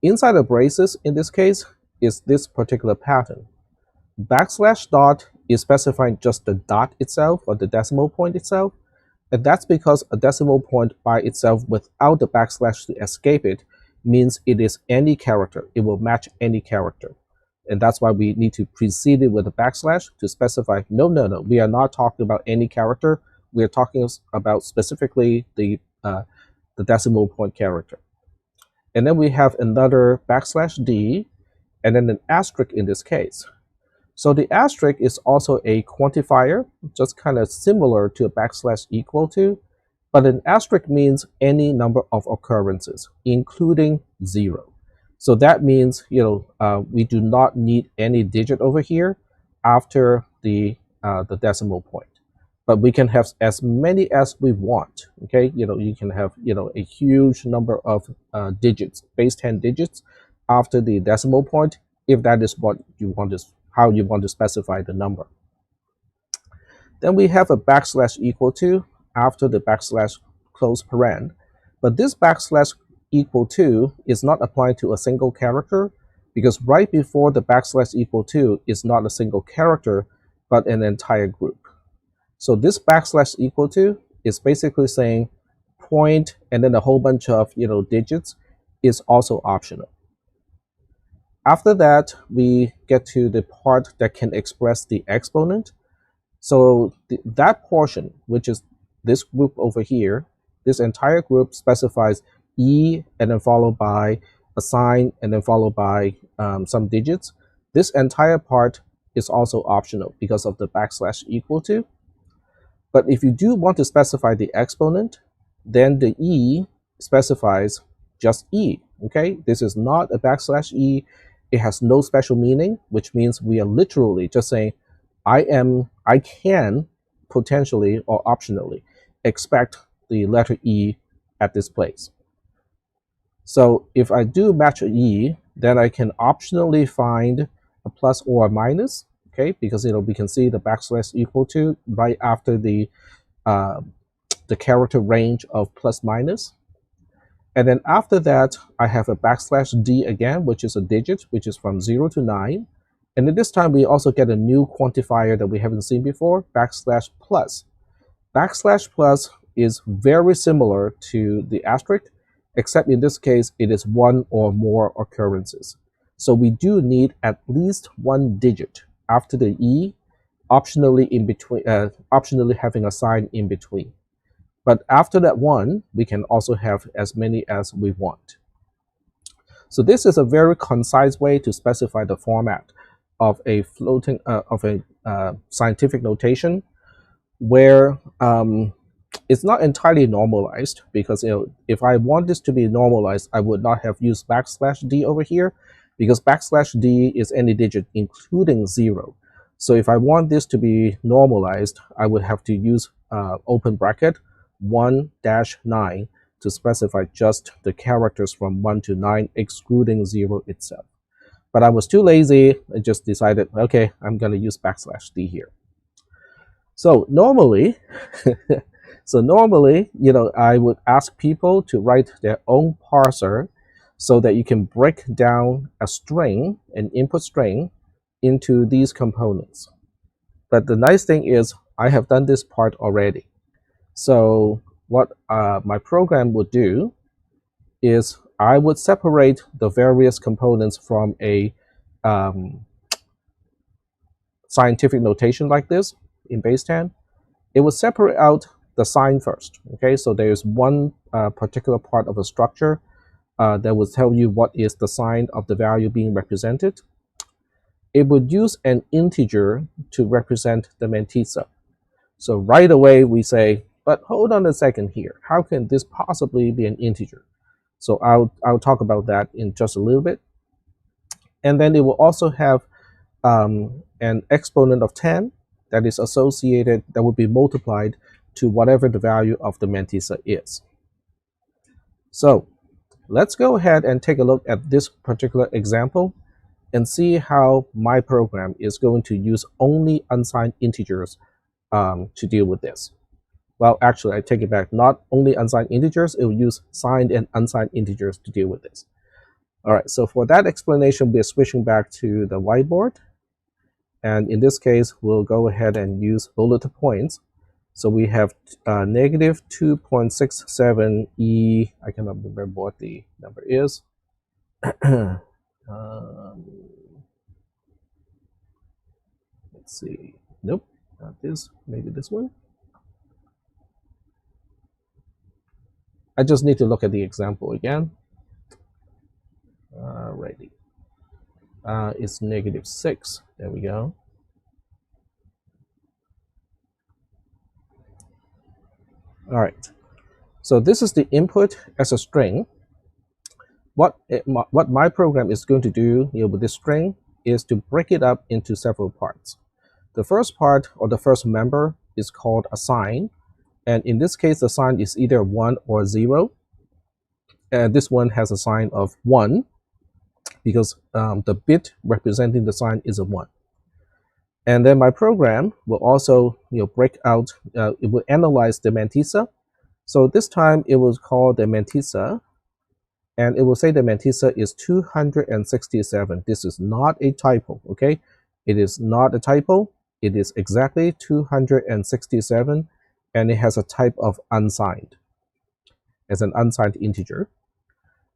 Inside the braces, in this case, is this particular pattern. Backslash dot is specifying just the dot itself, or the decimal point itself, and that's because a decimal point by itself without the backslash to escape it means it is any character. It will match any character. And that's why we need to precede it with a backslash to specify, no, we are not talking about any character. We are talking about specifically the decimal point character. And then we have another backslash D, and then an asterisk in this case. So the asterisk is also a quantifier, just kind of similar to a backslash equal to, but an asterisk means any number of occurrences, including 0. So that means, we do not need any digit over here after the decimal point, but we can have as many as we want. Okay, you can have a huge number of digits, base 10 digits after the decimal point, if that is what you want to, how you want to specify the number. Then we have a backslash equal to after the backslash close paren, but this backslash equal to is not applied to a single character, because right before the backslash equal to is not a single character, but an entire group. So this backslash equal to is basically saying point and then a whole bunch of digits is also optional. After that, we get to the part that can express the exponent. So that portion, which is this group over here, this entire group specifies E and then followed by a sign and then followed by some digits. This entire part is also optional because of the backslash equal to. But if you do want to specify the exponent, then the E specifies just E. Okay, this is not a backslash E. It has no special meaning, which means we are literally just saying, I can potentially or optionally expect the letter E at this place. So if I do match a E, then I can optionally find a plus or a minus, okay, because we can see the backslash equal to right after the character range of plus minus. And then after that, I have a backslash D again, which is a digit, which is from 0 to 9. And at this time, we also get a new quantifier that we haven't seen before, backslash plus. Backslash plus is very similar to the asterisk, except in this case, it is one or more occurrences. So we do need at least one digit after the E, optionally in between, optionally having a sign in between. But after that one, we can also have as many as we want. So this is a very concise way to specify the format of a floating scientific notation, where it's not entirely normalized, because if I want this to be normalized, I would not have used backslash D over here, because backslash D is any digit including 0. So if I want this to be normalized, I would have to use open bracket 1-9 to specify just the characters from 1 to 9, excluding 0 itself. But I was too lazy. I just decided, okay, I'm going to use backslash D here. So normally, I would ask people to write their own parser so that you can break down a string, an input string, into these components. But the nice thing is I have done this part already. So what my program would do is I would separate the various components from a scientific notation like this in base 10. It would separate out the sign first. Okay, so there's one particular part of a structure that will tell you what is the sign of the value being represented. It would use an integer to represent the mantissa. So right away we say, but hold on a second here. How can this possibly be an integer? So I'll talk about that in just a little bit. And then it will also have an exponent of 10 that is associated, that will be multiplied to whatever the value of the mantissa is. So let's go ahead and take a look at this particular example and see how my program is going to use only unsigned integers to deal with this. Well, actually, I take it back. Not only unsigned integers, it will use signed and unsigned integers to deal with this. All right, so for that explanation, we're switching back to the whiteboard. And in this case, we'll go ahead and use bullet points. So we have negative 2.67 E. I cannot remember what the number is. Let's see. Nope, not this. Maybe this one. I just need to look at the example again. Alrighty. It's negative 6. There we go. All right. So this is the input as a string. What my program is going to do here with this string is to break it up into several parts. The first part, or the first member, is called a sign. And in this case, the sign is either 1 or 0. And this one has a sign of 1 because the bit representing the sign is a 1. And then my program will also break out, it will analyze the mantissa. So this time it will call the mantissa, and it will say the mantissa is 267. This is not a typo, okay? It is not a typo. It is exactly 267, and it has a type of unsigned, as an unsigned integer.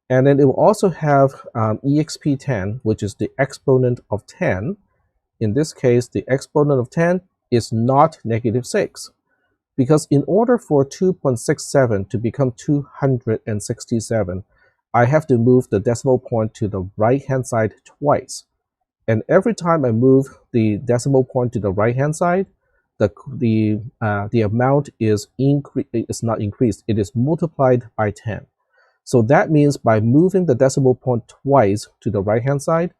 And then it will also have exp10, which is the exponent of 10. In this case, the exponent of 10 is not negative 6. Because in order for 2.67 to become 267, I have to move the decimal point to the right-hand side twice. And every time I move the decimal point to the right-hand side, the amount is not increased. It is multiplied by 10. So that means by moving the decimal point twice to the right-hand side,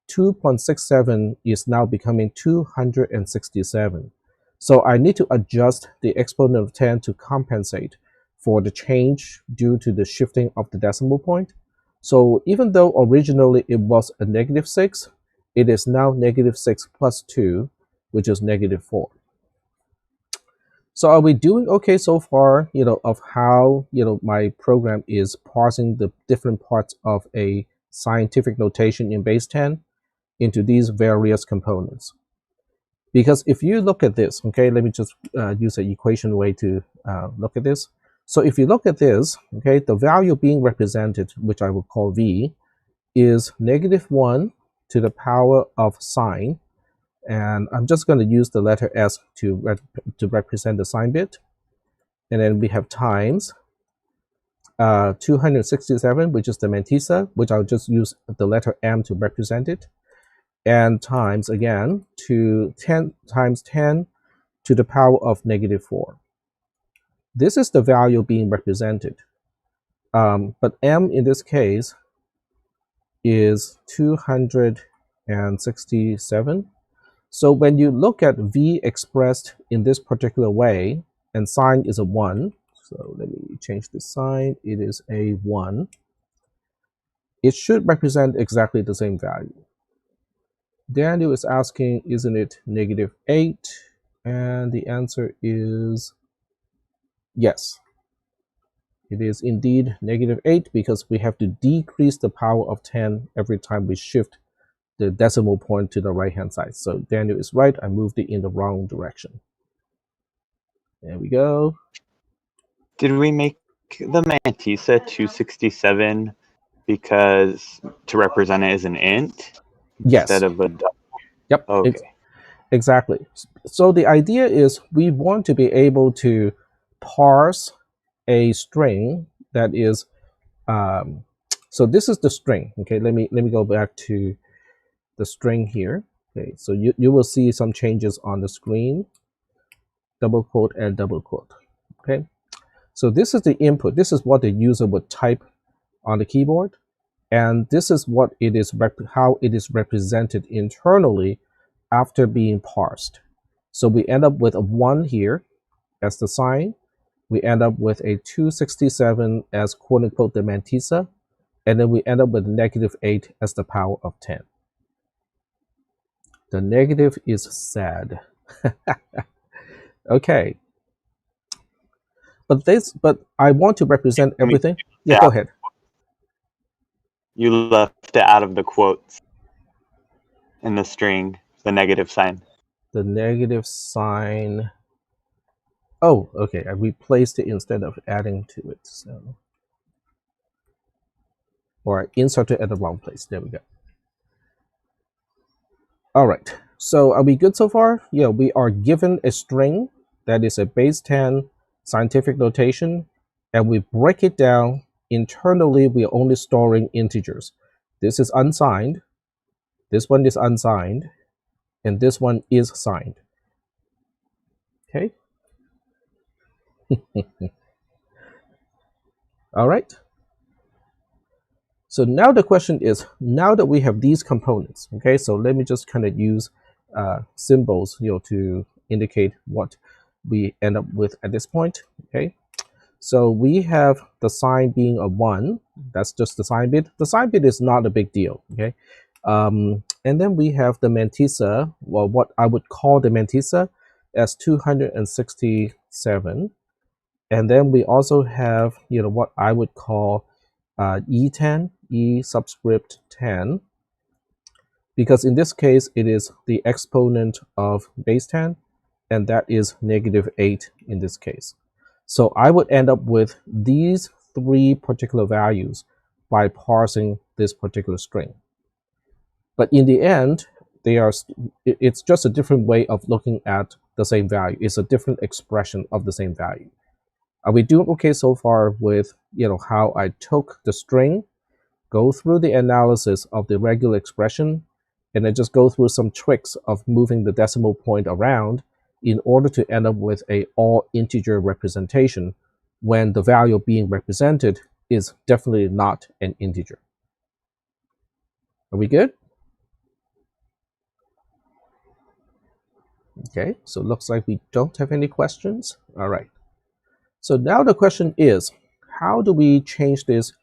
2.67 is now becoming 267. So I need to adjust the exponent of 10 to compensate for the change due to the shifting of the decimal point. So even though originally it was a negative 6, it is now negative 6 plus 2, which is negative 4. So are we doing okay so far, of how, my program is parsing the different parts of a scientific notation in base 10 into these various components? Because if you look at this, okay, let me just use an equation way to look at this. So if you look at this, okay, the value being represented, which I will call V, is negative 1 to the power of sign. And I'm just going to use the letter S to represent the sign bit. And then we have times 267, which is the mantissa, which I'll just use the letter M to represent it. And times, again, to 10 times 10 to the power of negative 4. This is the value being represented. But M in this case is 267. So when you look at V expressed in this particular way, and sign is a 1, so let me change the sign, it is a 1, it should represent exactly the same value. Daniel is asking, isn't it negative 8? And the answer is yes. It is indeed negative 8 because we have to decrease the power of 10 every time we shift the decimal point to the right-hand side. So Daniel is right. I moved it in the wrong direction. There we go. Did we make the mantissa 267 because to represent it as an int instead of a double? Yep. Okay. Exactly. So the idea is we want to be able to parse a string that is so this is the string. Okay, let me go back to the string here. Okay, so you will see some changes on the screen. Double quote and double quote. Okay, so this is the input. This is what the user would type on the keyboard. And this is what it is, how it is represented internally after being parsed. So we end up with a 1 here as the sign. We end up with a 267 as quote unquote the mantissa. And then we end up with -8 as the power of 10. The negative is sad. Okay. But I want to represent everything. Yeah, go ahead. You left it out of the quotes in the string, the negative sign. The negative sign. Oh, okay. I replaced it instead of adding to it. So, or I inserted at the wrong place. There we go. All right. So are we good so far? Yeah, we are given a string that is a base 10 scientific notation, and we break it down. Internally, we are only storing integers. This is unsigned. This one is unsigned. And this one is signed. Okay. All right. So now the question is, now that we have these components, okay, so let me just kind of use symbols, to indicate what we end up with at this point, okay. So we have the sign being a 1. That's just the sign bit. The sign bit is not a big deal, okay. And then we have the mantissa, well, what I would call the mantissa as 267. And then we also have, what I would call E10, E subscript 10, because in this case, it is the exponent of base 10, and that is -8 in this case. So I would end up with these 3 particular values by parsing this particular string. But in the end, it's just a different way of looking at the same value. It's a different expression of the same value. Are we doing okay so far with, how I took the string, go through the analysis of the regular expression, and then just go through some tricks of moving the decimal point around in order to end up with a all integer representation when the value being represented is definitely not an integer. Are we good? Okay, so it looks like we don't have any questions. All right. So now the question is, how do we change this?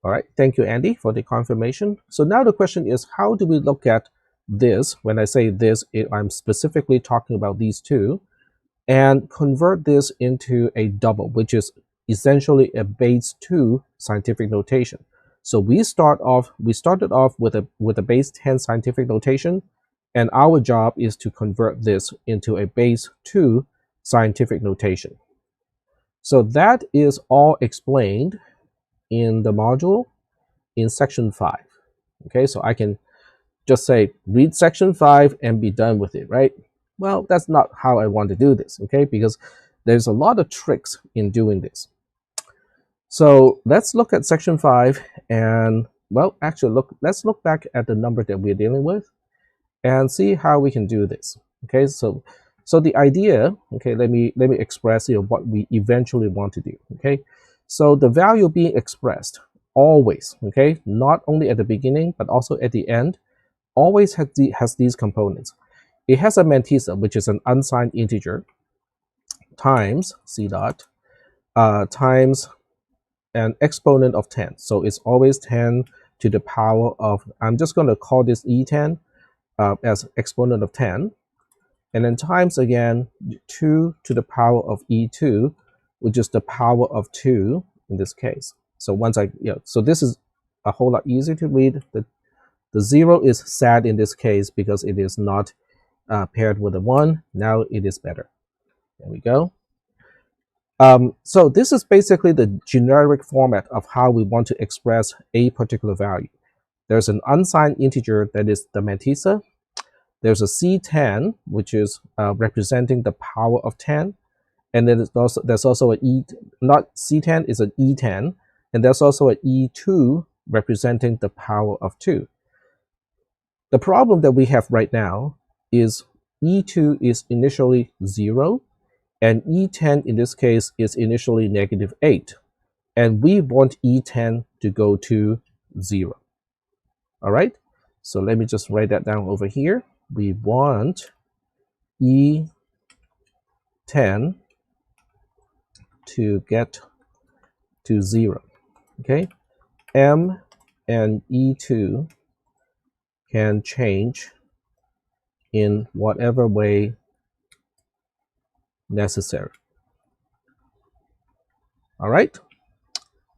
All right, thank you, Andy, for the confirmation. So now the question is, how do we look at this? When I say this, I'm specifically talking about these two, and convert this into a double, which is essentially a base 2 scientific notation. So we started off with a base 10 scientific notation, and our job is to convert this into a base 2 scientific notation. So that is all explained in the module in section 5. Okay, so I can just say, read section 5 and be done with it, right? Well, that's not how I want to do this, okay? Because there's a lot of tricks in doing this. So let's look at section 5 and, well, actually, let's look back at the number that we're dealing with and see how we can do this. Okay, so the idea, okay, let me express here what we eventually want to do. Okay, so the value being expressed always, okay, not only at the beginning but also at the end, always has these components. It has a mantissa, which is an unsigned integer, times C dot, times an exponent of 10. So it's always 10 to the power of, I'm just going to call this E10 as exponent of 10. And then times again 2 to the power of E2, which is the power of 2 in this case. So once so this is a whole lot easier to read. The 0 is sad in this case because it is not paired with a 1. Now it is better. There we go. So this is basically the generic format of how we want to express a particular value. There's an unsigned integer that is the mantissa. There's a C10, which is representing the power of 10. And then there's also an not C10 is an E10. And there's also an E2 representing the power of 2. The problem that we have right now is E2 is initially 0. And E10 in this case is initially -8. and we want E10 to go to 0. All right, so let me just write that down over here. We want E10 to get to 0. Okay, M and E2 can change in whatever way necessary. All right,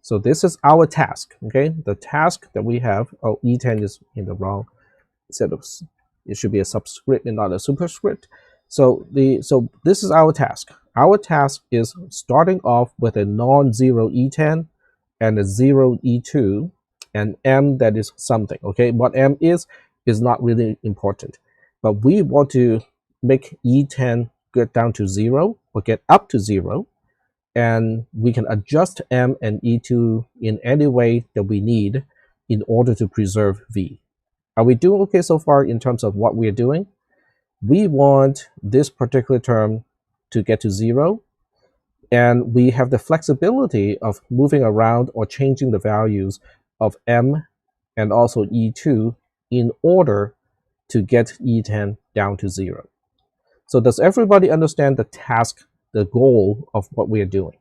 so this is our task. Okay, the task that we have. Oh, E10 is in the wrong set of, it should be a subscript and not a superscript. So this is our task. Our task is starting off with a non-zero E10 and a 0 E2 and M that is something. Okay, what M is not really important, but we want to make E10 get down to 0 or get up to 0, and we can adjust M and E2 in any way that we need in order to preserve V. Are we doing okay so far in terms of what we're doing? We want this particular term to get to 0, and we have the flexibility of moving around or changing the values of M and also E2 in order to get E10 down to 0. So does everybody understand the task, the goal of what we are doing?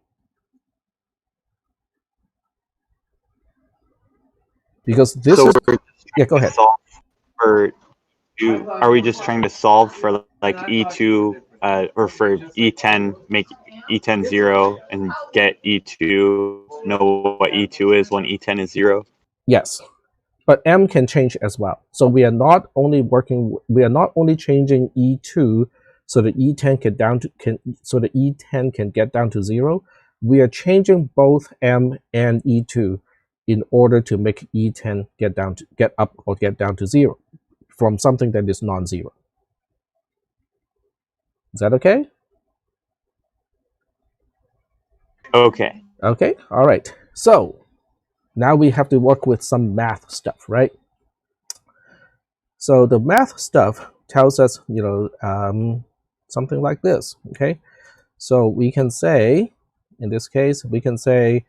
Because this So is, yeah, go ahead. Are we just trying to solve for like E2 or for E10, make E10 0 and get E2, know what E2 is when E10 is 0? Yes, but M can change as well. So we are not only changing E2 so the E10 can get down to 0. We are changing both M and E2 in order to make E10 get up or get down to 0 from something that is non-zero. Is that okay? Okay. Okay, all right. So now we have to work with some math stuff, right? So the math stuff tells us, something like this, okay? So we can say, in this case, we can say,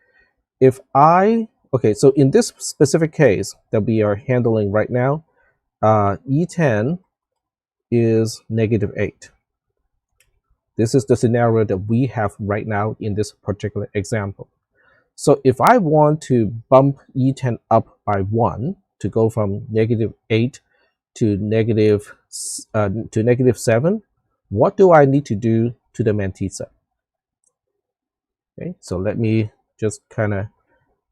okay, so in this specific case that we are handling right now, E10 is -8. This is the scenario that we have right now in this particular example. So if I want to bump E10 up by 1 to go from -8 to -7, what do I need to do to the mantissa? Okay, so let me just kind of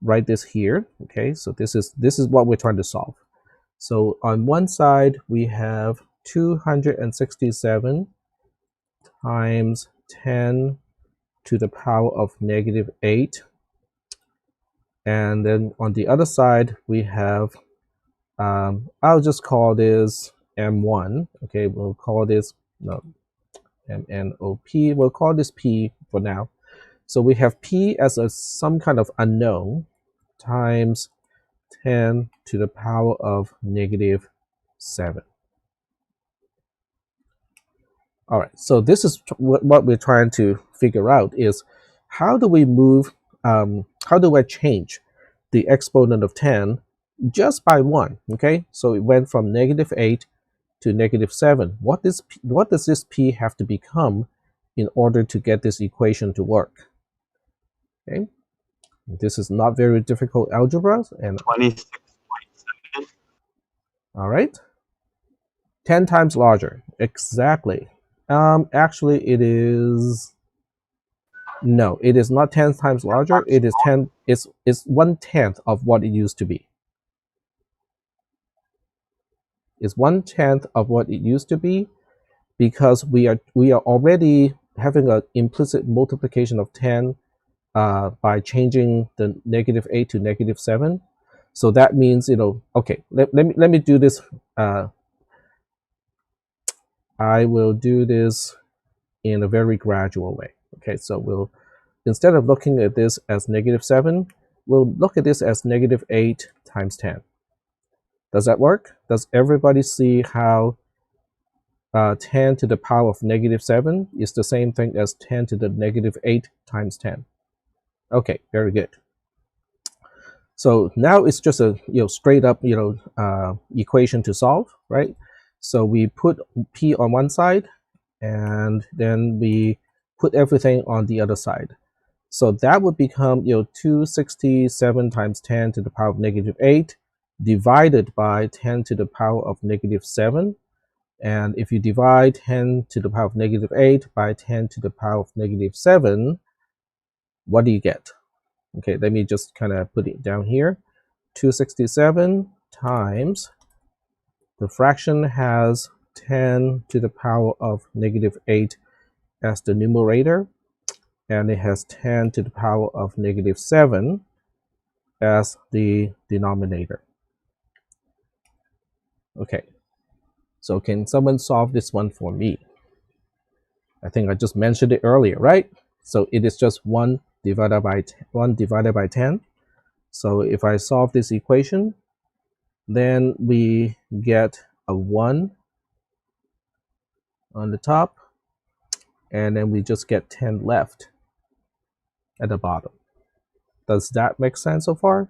write this here. Okay, so this is what we're trying to solve. So on one side we have 267 times 10 to the power of -8, and then on the other side we have I'll just call this M1. Okay, we'll call this MNOP. We'll call this P for now. So we have P as some kind of unknown times 10 to the power of -7. All right, so this is what we're trying to figure out is how do we move, how do I change the exponent of 10 just by 1, okay? So it went from -8 to -7. What does this P have to become in order to get this equation to work? Okay, this is not very difficult algebra. And 26.7. all right, 10 times larger, exactly. Actually, it is no, it is not 10 times larger. It is 10. It's 1/10 of what it used to be. It's 1/10 of what it used to be, because we are already having an implicit multiplication of 10 by changing the -8 to -7. So that means, okay, let me do this. I will do this in a very gradual way. Okay, so we'll, instead of looking at this as -7, we'll look at this as -8 times 10. Does that work? Does everybody see how 10 to the power of -7 is the same thing as 10 to the -8 times 10? Okay, very good. So now it's just a straight up equation to solve, right? So we put p on one side, and then we put everything on the other side. So that would become 267 times 10 to the power of negative 8 divided by 10 to the power of negative 7. And if you divide 10 to the power of negative 8 by 10 to the power of negative 7, what do you get? Okay, let me just kind of put it down here. 267 times, the fraction has 10 to the power of negative 8 as the numerator, and it has 10 to the power of negative 7 as the denominator. Okay, so can someone solve this one for me? I think I just mentioned it earlier, right? So it is just 1 divided by 10. So if I solve this equation, then we get a 1 on the top, and then we just get 10 left at the bottom. Does that make sense so far?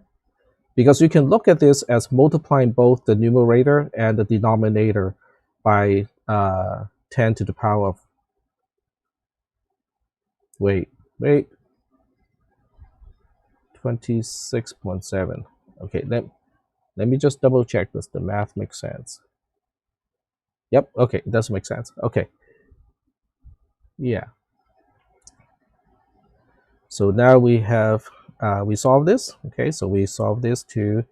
Because you can look at this as multiplying both the numerator and the denominator by 10 to the power of, wait, 26.7. Okay, let me just double check this. The math makes sense. Yep, okay, it does make sense. Okay, yeah. So now we have, we solve this. Okay, so we solve this to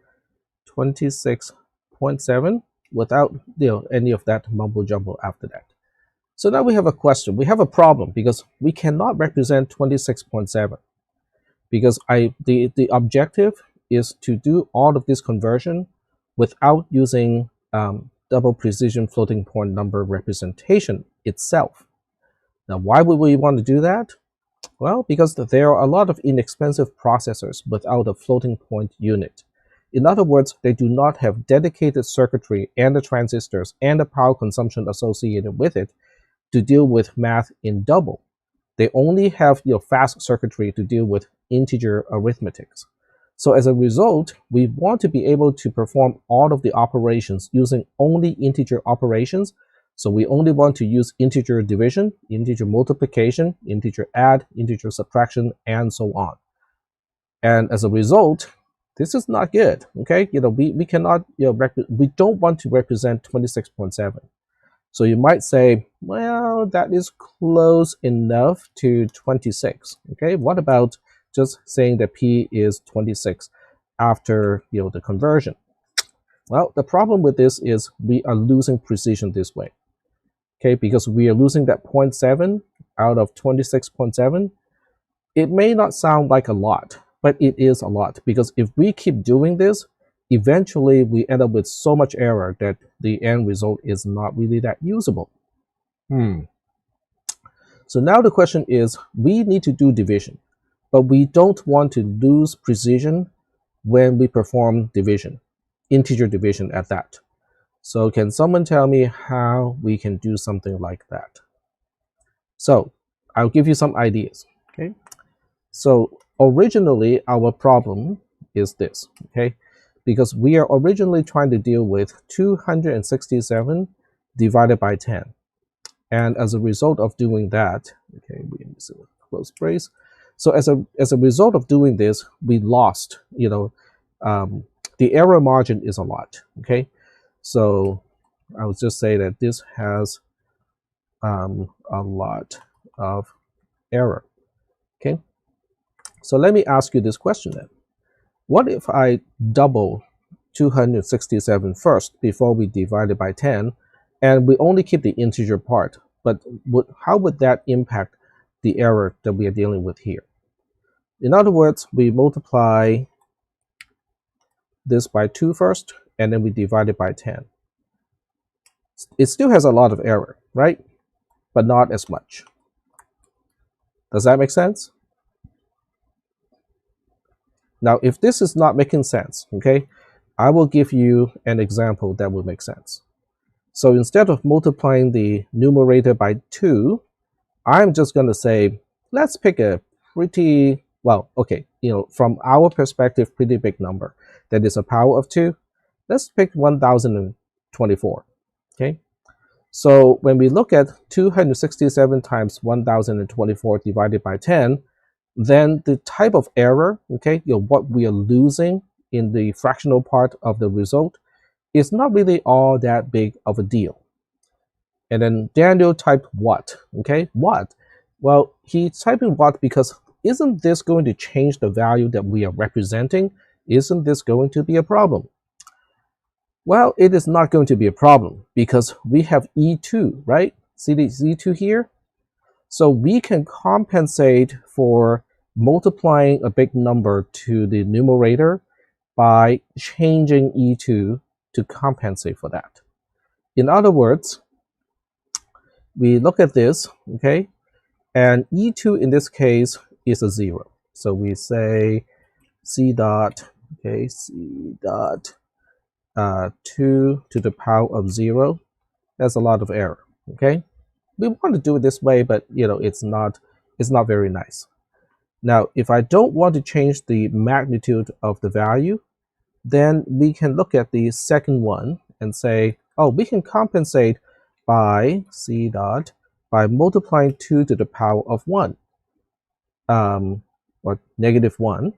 26.7 without any of that mumbo jumbo after that. So now we have a question. We have a problem because we cannot represent 26.7 because the objective is to do all of this conversion without using double precision floating point number representation itself. Now, why would we want to do that? Well, because there are a lot of inexpensive processors without a floating point unit. In other words, they do not have dedicated circuitry and the transistors and the power consumption associated with it to deal with math in double. They only have fast circuitry to deal with integer arithmetics. So as a result, we want to be able to perform all of the operations using only integer operations. So we only want to use integer division, integer multiplication, integer add, integer subtraction, and so on. And as a result, this is not good. Okay, we cannot we don't want to represent 26.7. So you might say, well, that is close enough to 26. Okay, what about just saying that p is 26 after the conversion? Well, the problem with this is we are losing precision this way. Okay, because we are losing that 0.7 out of 26.7. It may not sound like a lot, but it is a lot, because if we keep doing this, eventually we end up with so much error that the end result is not really that usable. So now the question is, we need to do division, but we don't want to lose precision when we perform division, integer division at that. So can someone tell me how we can do something like that? So I'll give you some ideas. Okay. So originally our problem is this. Okay. Because we are originally trying to deal with 267 divided by 10. And as a result of doing that, okay, we use a close brace. So as a result of doing this, we lost, the error margin is a lot. Okay. So I would just say that this has a lot of error. Okay. So let me ask you this question then. What if I double 267 first before we divide it by 10, and we only keep the integer part? But how would that impact the error that we are dealing with here? In other words, we multiply this by 2 first, and then we divide it by 10. It still has a lot of error, right? But not as much. Does that make sense? Now, if this is not making sense, okay, I will give you an example that will make sense. So instead of multiplying the numerator by 2, I'm just going to say, let's pick a pretty, well, okay, from our perspective, pretty big number. That is a power of 2. Let's pick 1024. Okay. So when we look at 267 times 1024 divided by 10, then the type of error, okay, what we are losing in the fractional part of the result is not really all that big of a deal. And then Daniel typed what, okay, what? Well, he's typing what because isn't this going to change the value that we are representing? Isn't this going to be a problem? Well, it is not going to be a problem because we have E2, right? See the E2 here? So we can compensate for multiplying a big number to the numerator by changing E2 to compensate for that. In other words, we look at this, okay, and E2 in this case is a 0. So we say C dot, okay, C dot 2 to the power of 0. That's a lot of error, okay? We want to do it this way, but it's not very nice. Now, if I don't want to change the magnitude of the value, then we can look at the second one and say, oh, we can compensate by C dot by multiplying 2 to the power of 1, or negative 1.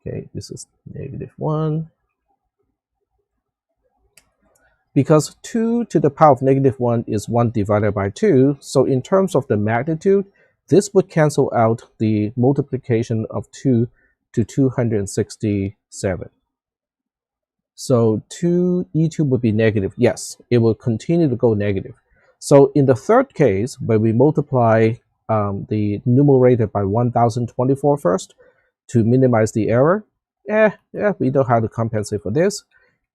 Okay, this is negative 1. Because 2 to the power of negative 1 is 1 divided by 2, so in terms of the magnitude, this would cancel out the multiplication of 2 to 267. So E2 would be negative. Yes, it will continue to go negative. So in the third case, where we multiply the numerator by 1024 first to minimize the error, we know how to compensate for this,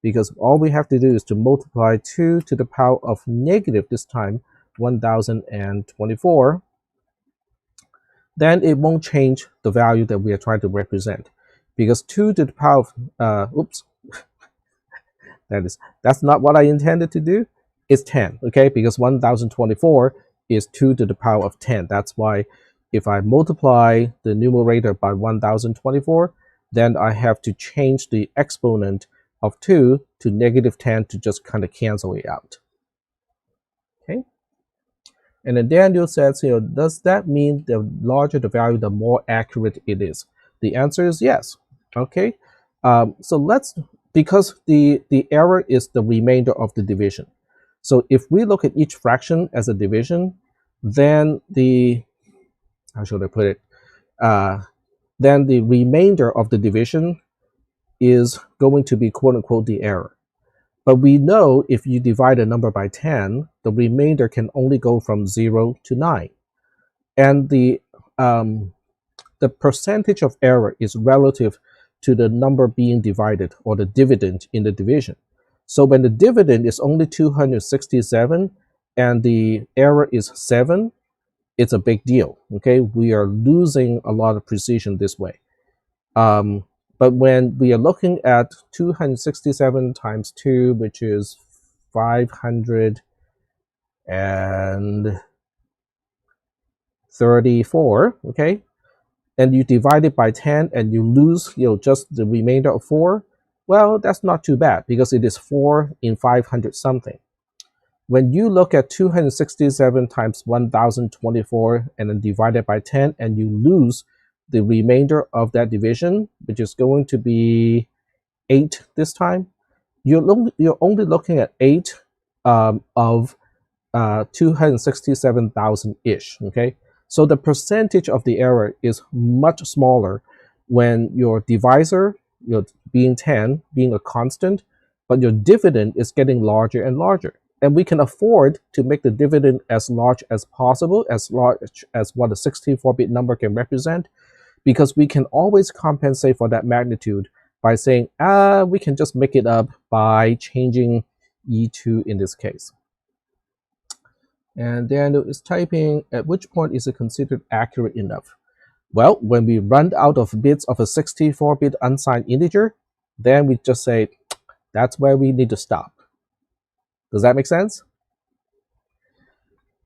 because all we have to do is to multiply 2 to the power of negative, this time 1024. Then it won't change the value that we are trying to represent, because 2 to the power of, oops, that's not what I intended to do. It's 10, okay, because 1024 is 2 to the power of 10. That's why if I multiply the numerator by 1024, then I have to change the exponent of 2 to negative 10 to just kind of cancel it out. Okay. And then Daniel says, does that mean the larger the value, the more accurate it is? The answer is yes. Okay. So let's, because the error is the remainder of the division. So if we look at each fraction as a division, then how should I put it? Then the remainder of the division is going to be quote unquote the error. But we know if you divide a number by 10, the remainder can only go from 0 to 9. And the percentage of error is relative to the number being divided, or the dividend in the division. So when the dividend is only 267 and the error is 7, it's a big deal. Okay, we are losing a lot of precision this way. But when we are looking at 267 times 2, which is 534, okay, and you divide it by 10 and you lose just the remainder of 4, well, that's not too bad because it is 4 in 500 something. When you look at 267 times 1024 and then divide it by 10 and you lose the remainder of that division, which is going to be 8 this time, you're only looking at 8 of 267,000-ish, okay? So the percentage of the error is much smaller when your divisor, being 10, being a constant, but your dividend is getting larger and larger. And we can afford to make the dividend as large as possible, as large as what a 64-bit number can represent, because we can always compensate for that magnitude by saying, we can just make it up by changing E2 in this case. And Daniel is typing, at which point is it considered accurate enough? Well, when we run out of bits of a 64-bit unsigned integer, then we just say, that's where we need to stop. Does that make sense?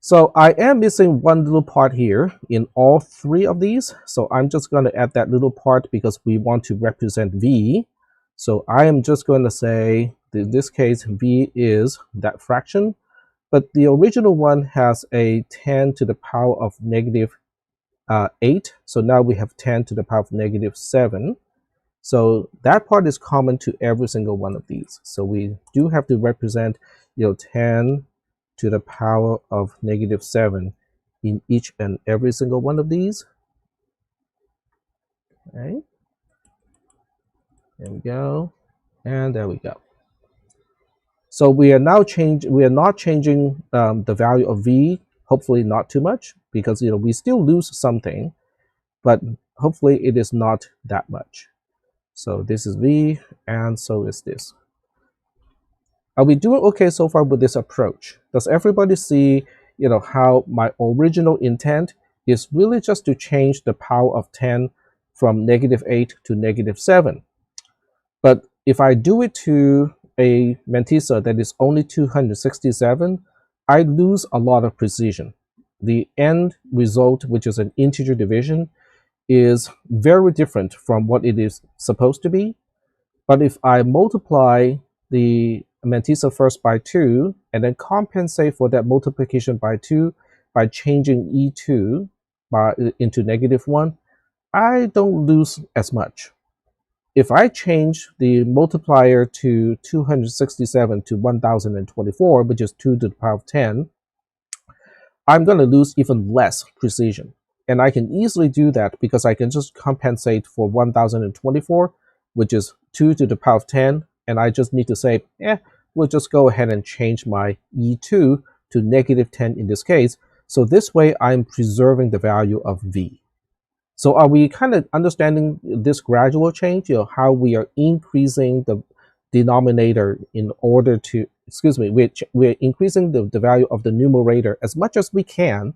So I am missing one little part here in all three of these. So I'm just going to add that little part because we want to represent V. So I am just going to say, in this case, V is that fraction. But the original one has a 10 to the power of negative 8. So now we have 10 to the power of negative 7. So that part is common to every single one of these. So we do have to represent 10 to the power of negative 7 in each and every single one of these. Okay. There we go. And there we go. So we are now we are not changing the value of V, hopefully not too much, because we still lose something, but hopefully it is not that much. So this is V, and so is this. Are we doing okay so far with this approach? Does everybody see, how my original intent is really just to change the power of 10 from negative 8 to negative 7? But if I do it to a mantissa that is only 267, I lose a lot of precision. The end result, which is an integer division, is very different from what it is supposed to be. But if I multiply the mantissa first by 2 and then compensate for that multiplication by 2 by changing E2 into negative 1, I don't lose as much. If I change the multiplier to 267 to 1024, which is 2 to the power of 10, I'm going to lose even less precision. And I can easily do that because I can just compensate for 1024, which is 2 to the power of 10. And I just need to say, we'll just go ahead and change my E2 to negative 10 in this case. So this way I'm preserving the value of V. So are we kind of understanding this gradual change, how we are increasing the denominator in order to, we're increasing the value of the numerator as much as we can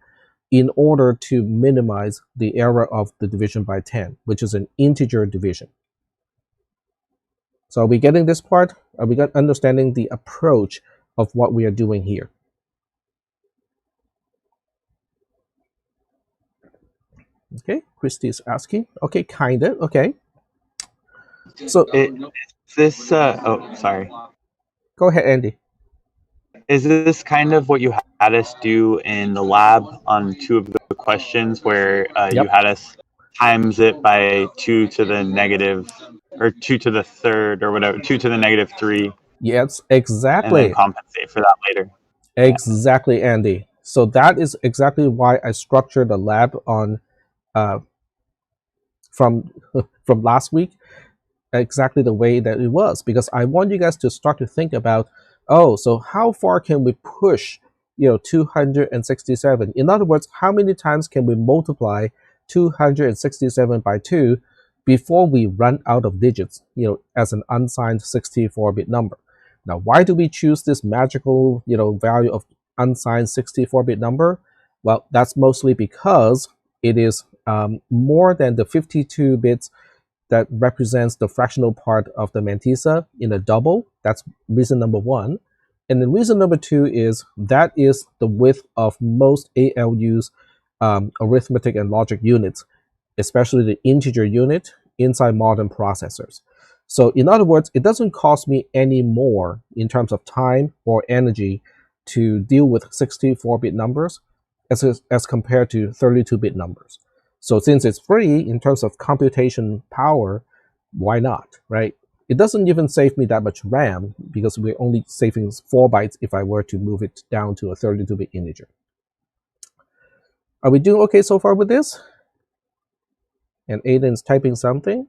in order to minimize the error of the division by 10, which is an integer division. So are we getting this part? Are we understanding the approach of what we are doing here? Okay, Christy is asking. Okay, kind of. Okay. So sorry. Go ahead, Andy. Is this kind of what you had us do in the lab on 2 of the questions where you had us times it by 2 to the negative, or 2 to the third, or whatever, 2 to the negative 3? Yes, exactly. And then compensate for that later. Exactly, Andy. So that is exactly why I structured the lab on from last week exactly the way that it was, because I want you guys to start to think about, so how far can we push 267? In other words, how many times can we multiply 267 by 2 before we run out of digits, as an unsigned 64-bit number? Now, why do we choose this magical, value of unsigned 64-bit number? Well, that's mostly because it is more than the 52 bits that represents the fractional part of the mantissa in a double. That's reason number 1. And then reason number 2 is that is the width of most ALU's arithmetic and logic units, especially the integer unit inside modern processors. So in other words, it doesn't cost me any more in terms of time or energy to deal with 64-bit numbers as compared to 32-bit numbers. So since it's free in terms of computation power, why not, right? It doesn't even save me that much RAM because we're only saving 4 bytes if I were to move it down to a 32-bit integer. Are we doing okay so far with this? And Aiden's typing something.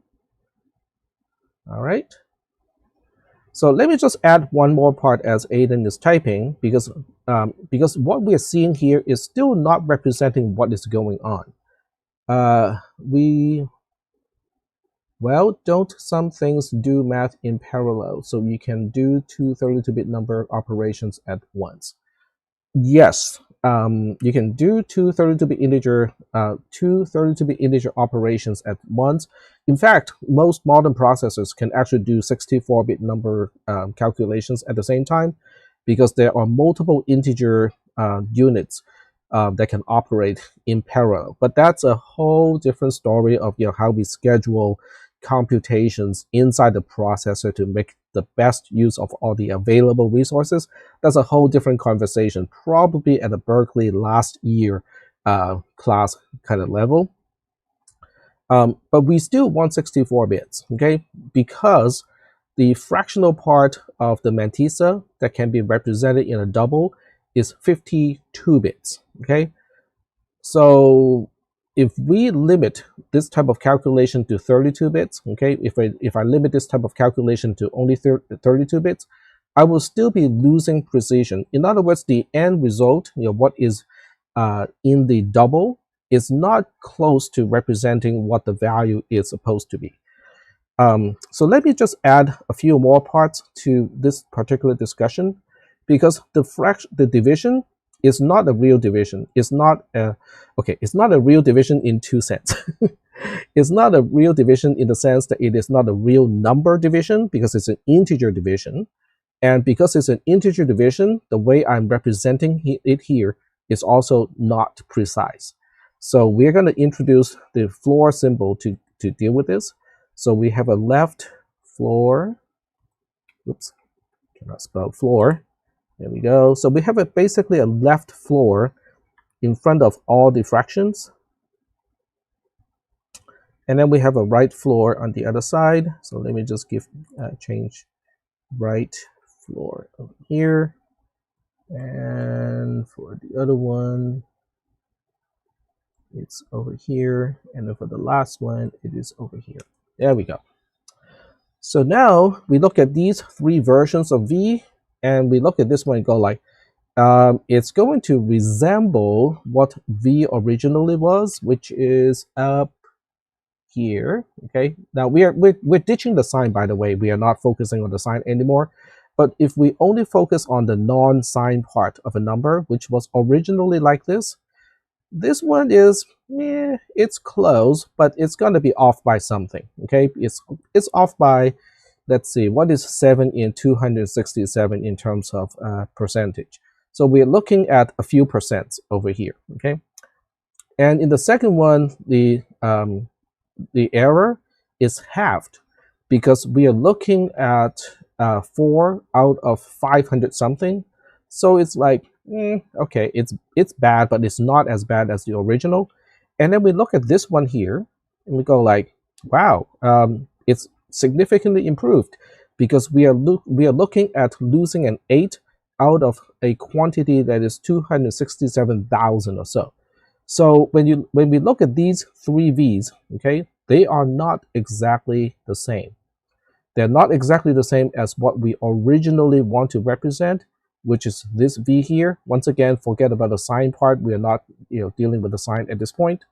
All right. So let me just add one more part as Aiden is typing, because what we're seeing here is still not representing what is going on. Don't some things do math in parallel so you can do 2 32-bit number operations at once? Yes, you can do 2 32-bit integer operations at once. In fact, most modern processors can actually do 64-bit number calculations at the same time, because there are multiple integer units that can operate in parallel. But that's a whole different story of how we schedule computations inside the processor to make the best use of all the available resources. That's a whole different conversation, probably at the Berkeley last year class kind of level. But we still want 64 bits, okay? Because the fractional part of the mantissa that can be represented in a double is 52 bits, okay? So if we limit this type of calculation to 32 bits, okay, if I limit this type of calculation to only 32 bits, I will still be losing precision. In other words, the end result, what is in the double is not close to representing what the value is supposed to be. So let me just add a few more parts to this particular discussion, because the division is not a real division. It's not a real division in two senses. It's not a real division in the sense that it is not a real number division, because it's an integer division. And because it's an integer division, the way I'm representing it here is also not precise. So we're going to introduce the floor symbol to deal with this. So we have a left floor. Oops, cannot spell floor. There we go. So we have basically a left floor in front of all the fractions. And then we have a right floor on the other side. So let me just change right floor over here. And for the other one, it's over here. And then for the last one, it is over here. There we go. So now we look at these three versions of V, and we look at this one and go like, it's going to resemble what V originally was, which is up here. Okay, now we're ditching the sign, by the way. We are not focusing on the sign anymore. But if we only focus on the non-sign part of a number, which was originally like this one is, it's close, but it's going to be off by something. Okay, it's off by, let's see, what is 7 in 267 in terms of percentage. So we're looking at a few percents over here. Okay, and in the second one, the error is halved, because we are looking at 4 out of 500 something. So it's like, okay, it's bad, but it's not as bad as the original. And then we look at this one here, and we go like, wow, it's significantly improved, because we are looking at losing an 8 out of a quantity that is 267,000 or so. So when we look at these three V's, okay, they are not exactly the same. They're not exactly the same as what we originally want to represent, which is this V here. Once again, forget about the sign part. We are not dealing with the sign at this point.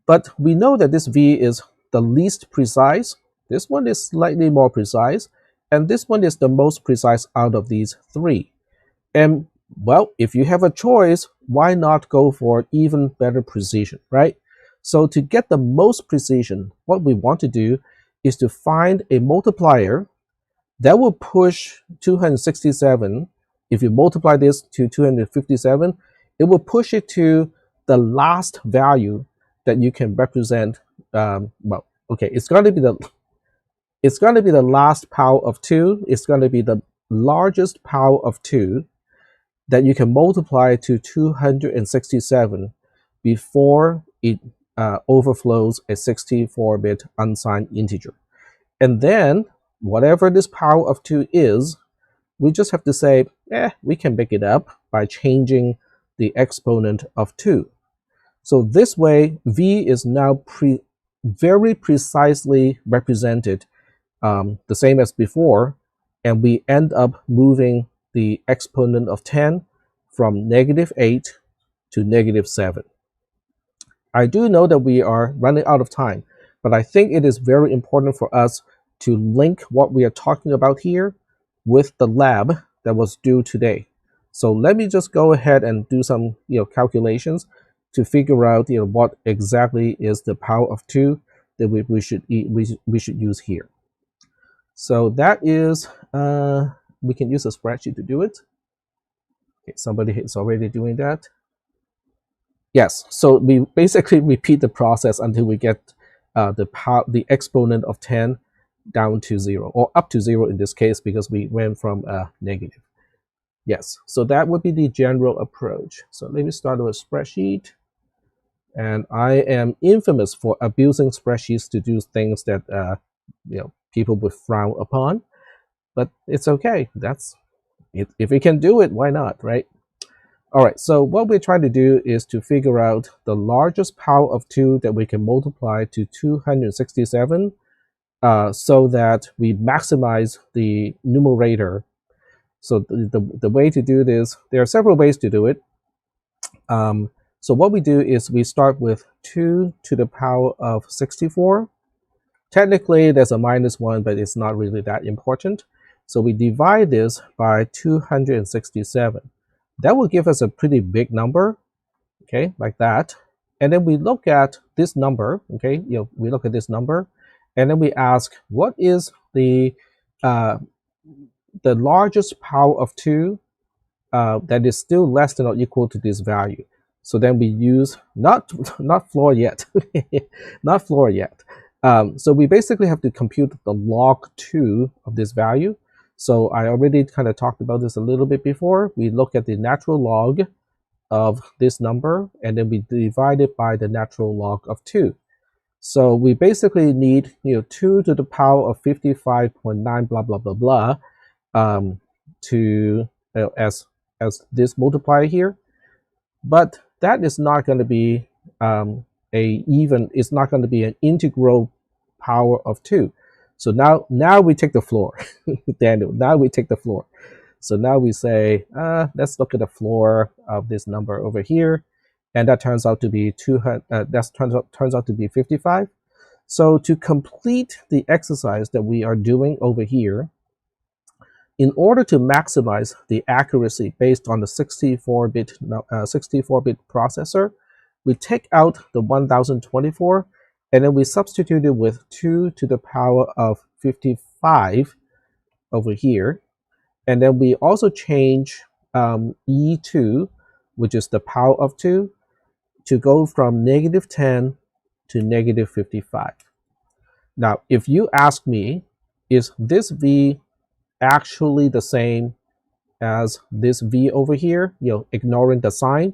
But we know that this V is the least precise. This one is slightly more precise. And this one is the most precise out of these three. And well, if you have a choice, why not go for even better precision, right? So to get the most precision, what we want to do is to find a multiplier that will push 267. If you multiply this to 257, it will push it to the last value that you can represent. Well, okay, it's going to be the last power of 2. It's going to be the largest power of 2 that you can multiply to 267 before it overflows a 64-bit unsigned integer. And then whatever this power of 2 is, we just have to say, we can make it up by changing the exponent of 2. So this way, V is now very precisely represented, the same as before, and we end up moving the exponent of 10 from -8 to -7. I do know that we are running out of time, but I think it is very important for us to link what we are talking about here with the lab that was due today. So let me just go ahead and do some calculations to figure out what exactly is the power of 2 that we should use here. So that is, we can use a spreadsheet to do it. Okay, somebody is already doing that. Yes, so we basically repeat the process until we get the exponent of 10 down to 0, or up to 0 in this case, because we went from negative. Yes, so that would be the general approach. So let me start with a spreadsheet. And I am infamous for abusing spreadsheets to do things that people would frown upon, but it's okay. That's if we can do it, why not, right? All right, so what we're trying to do is to figure out the largest power of 2 that we can multiply to 267 so that we maximize the numerator. So the way to do this, there are several ways to do it. So what we do is we start with 2 to the power of 64. Technically, there's a -1, but it's not really that important. So we divide this by 267. That will give us a pretty big number, okay, like that. And then we look at this number, okay, we look at this number, and then we ask, what is the largest power of 2 that is still less than or equal to this value? So then we use not floor yet, not floor yet. So we basically have to compute the log 2 of this value. So I already kind of talked about this a little bit before. We look at the natural log of this number, and then we divide it by the natural log of 2. So we basically need 2 to the power of 55.9 blah blah blah blah to as this multiplier here. But that is not going to be it's not going to be an integral power of 2. So now we take the floor, Daniel. Now we take the floor. So now we say, let's look at the floor of this number over here, and that turns out to be 200. Turns out to be 55. So to complete the exercise that we are doing over here, in order to maximize the accuracy based on the 64-bit processor, we take out the 1024, and then we substitute it with 2 to the power of 55 over here. And then we also change E2, which is the power of 2, to go from -10 to -55. Now, if you ask me, is this V actually the same as this V over here, ignoring the sign?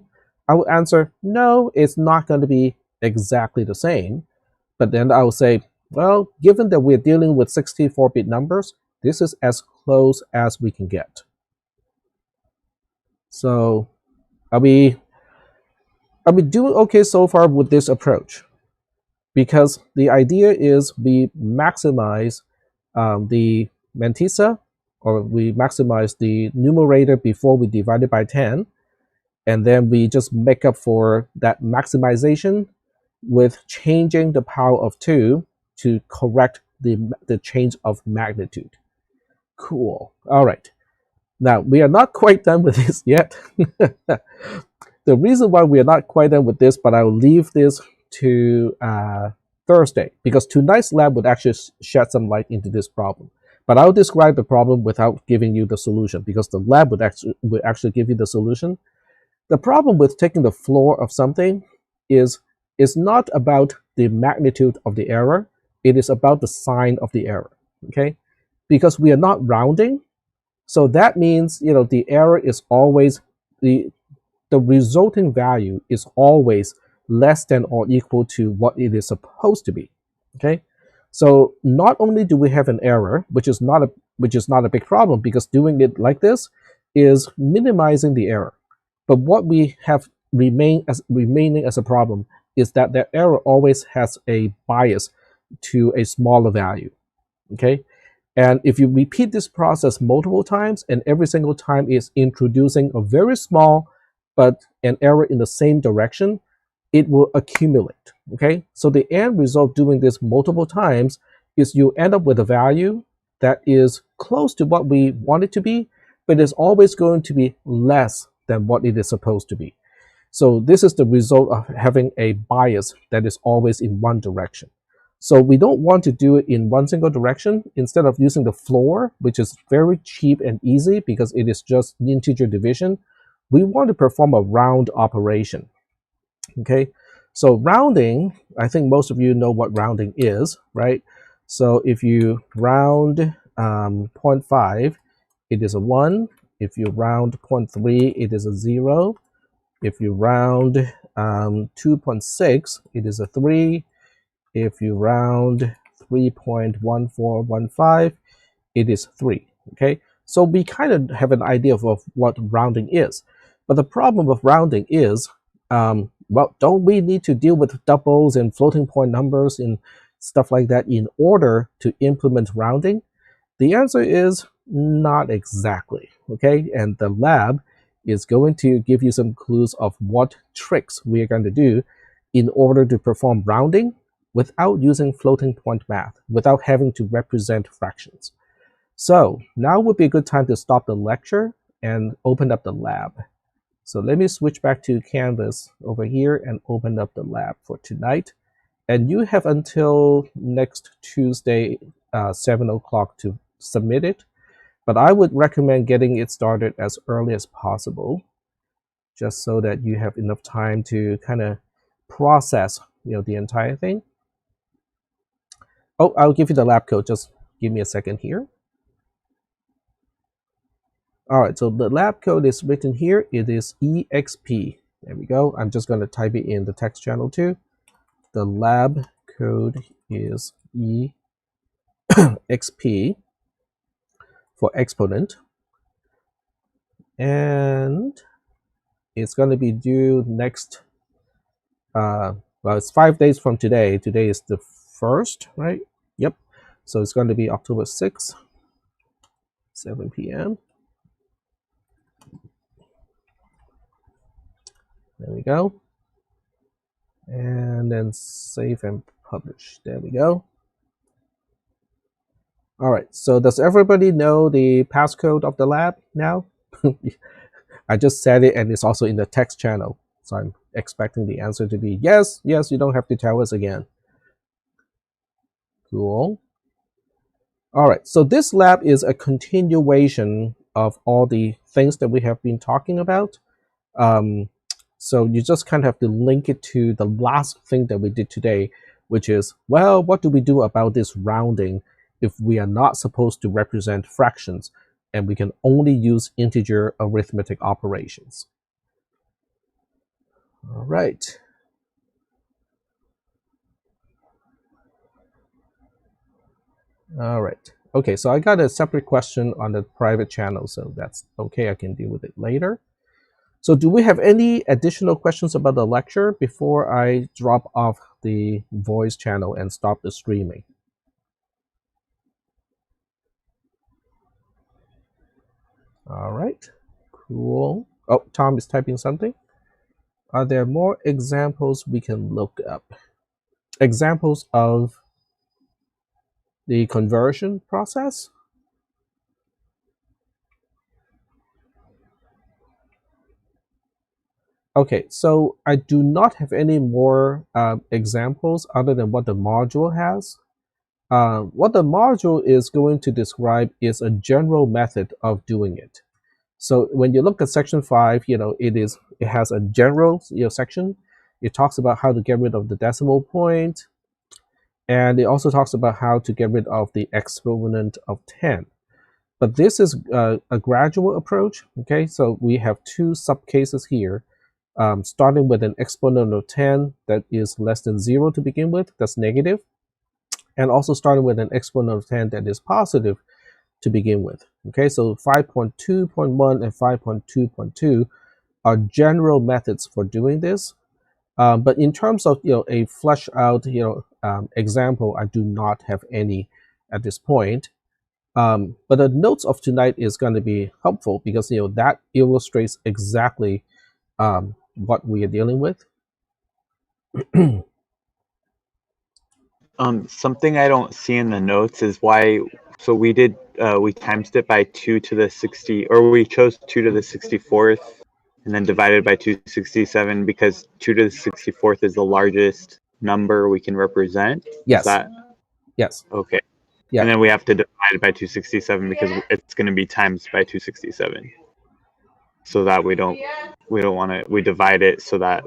I would answer, no, it's not going to be exactly the same. But then I would say, well, given that we're dealing with 64-bit numbers, this is as close as we can get. So are we doing okay so far with this approach? Because the idea is we maximize the mantissa, or we maximize the numerator before we divide it by 10, and then we just make up for that maximization with changing the power of 2 to correct the change of magnitude. Cool. All right. Now, we are not quite done with this yet. The reason why we are not quite done with this, but I will leave this to Thursday, because tonight's lab would actually shed some light into this problem. But I'll describe the problem without giving you the solution, because the lab would actually give you the solution. The problem with taking the floor of something is not about the magnitude of the error. It is about the sign of the error, okay? Because we are not rounding, so that means the error is always the resulting value is always less than or equal to what it is supposed to be. Okay, so not only do we have an error, which is not a big problem, because doing it like this is minimizing the error. But what we have remaining as a problem is that the error always has a bias to a smaller value. Okay. And if you repeat this process multiple times, and every single time is introducing a very small but an error in the same direction, it will accumulate. Okay, so the end result doing this multiple times is you end up with a value that is close to what we want it to be, but it's always going to be less than what it is supposed to be. So this is the result of having a bias that is always in one direction. So we don't want to do it in one single direction. Instead of using the floor, which is very cheap and easy because it is just integer division, we want to perform a round operation. Okay, so rounding, I think most of you know what rounding is, right? So if you round 0.5, it is a 1. If you round 0.3, it is a 0. If you round 2.6, it is a 3. If you round 3.1415, it is 3. Okay, so we kind of have an idea of what rounding is. But the problem with rounding is, well, don't we need to deal with doubles and floating point numbers and stuff like that in order to implement rounding? The answer is not exactly. Okay, and the lab is going to give you some clues of what tricks we are going to do in order to perform rounding without using floating point math, without having to represent fractions. So now would be a good time to stop the lecture and open up the lab. So let me switch back to Canvas over here and open up the lab for tonight. And you have until next Tuesday, 7 o'clock to submit it. But I would recommend getting it started as early as possible, just so that you have enough time to kind of process, the entire thing. Oh, I'll give you the lab code. Just give me a second here. All right, so the lab code is written here. It is EXP. There we go. I'm just going to type it in the text channel too. The lab code is EXP for exponent. And it's going to be due next, well, it's 5 days from today. Today is the 1st, right? Yep. So it's going to be October 6th, 7 p.m. There we go. And then save and publish. There we go. All right, so does everybody know the passcode of the lab now? I just said it, and it's also in the text channel. So I'm expecting the answer to be yes, yes, you don't have to tell us again. Cool. All right, so this lab is a continuation of all the things that we have been talking about. So you just kind of have to link it to the last thing that we did today, which is, well, what do we do about this rounding if we are not supposed to represent fractions and we can only use integer arithmetic operations? All right. All right. Okay, so I got a separate question on the private channel, so that's okay. I can deal with it later. So do we have any additional questions about the lecture before I drop off the voice channel and stop the streaming? All right, cool. Oh, Tom is typing something. Are there more examples we can look up? Examples of the conversion process? Okay, so I do not have any more examples other than what the module has. What the module is going to describe is a general method of doing it. So when you look at section 5, it has a general section. It talks about how to get rid of the decimal point, and it also talks about how to get rid of the exponent of 10. But this is a gradual approach. Okay, so we have two subcases here, starting with an exponent of 10 that is less than 0 to begin with, that's negative, and also starting with an exponent of 10 that is positive to begin with. Okay, so 5.2.1 and 5.2.2 are general methods for doing this. But in terms of a flesh out example, I do not have any at this point. But the notes of tonight is going to be helpful because that illustrates exactly what we are dealing with. Something I don't see in the notes is why. So we did we times it by 2 to the 60, or we chose 2 to the 64th, and then divided by 267 because 2 to the 64th is the largest number we can represent. Yes. Is that? Yes. Okay. Yeah. And then we have to divide it by 267 because it's going to be times by 267. so that we don't want to, we divide it so that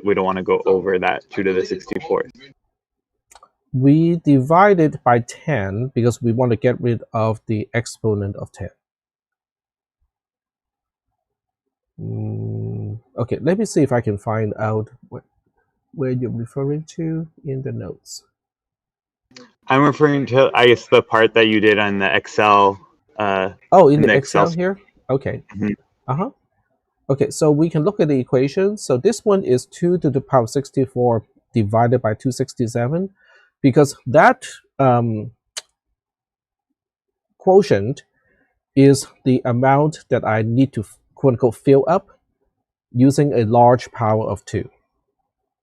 we don't want to go over that 2 to the 64th. We divide it by 10 because we want to get rid of the exponent of 10. Okay, let me see if I can find out where you're referring to in the notes. I'm referring to, I guess, the part that you did on the Excel. In the Excel here? Okay. Mm-hmm. Okay, so we can look at the equation. So this one is 2 to the power 64 divided by 267, because that quotient is the amount that I need to, quote unquote, fill up using a large power of 2.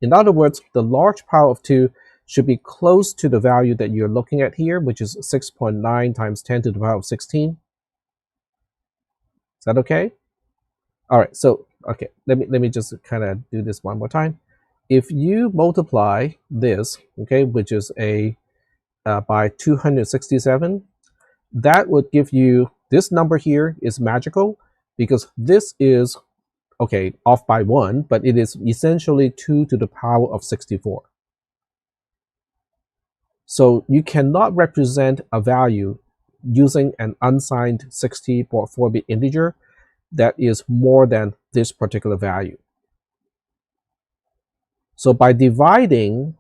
In other words, the large power of 2 should be close to the value that you're looking at here, which is 6.9 times 10 to the power of 16. Is that okay? All right, so, okay, let me just kind of do this one more time. If you multiply this, okay, which is by 267, that would give you, this number here is magical because this is, okay, off by 1, but it is essentially 2 to the power of 64. So you cannot represent a value using an unsigned 64-bit integer that is more than this particular value. So by dividing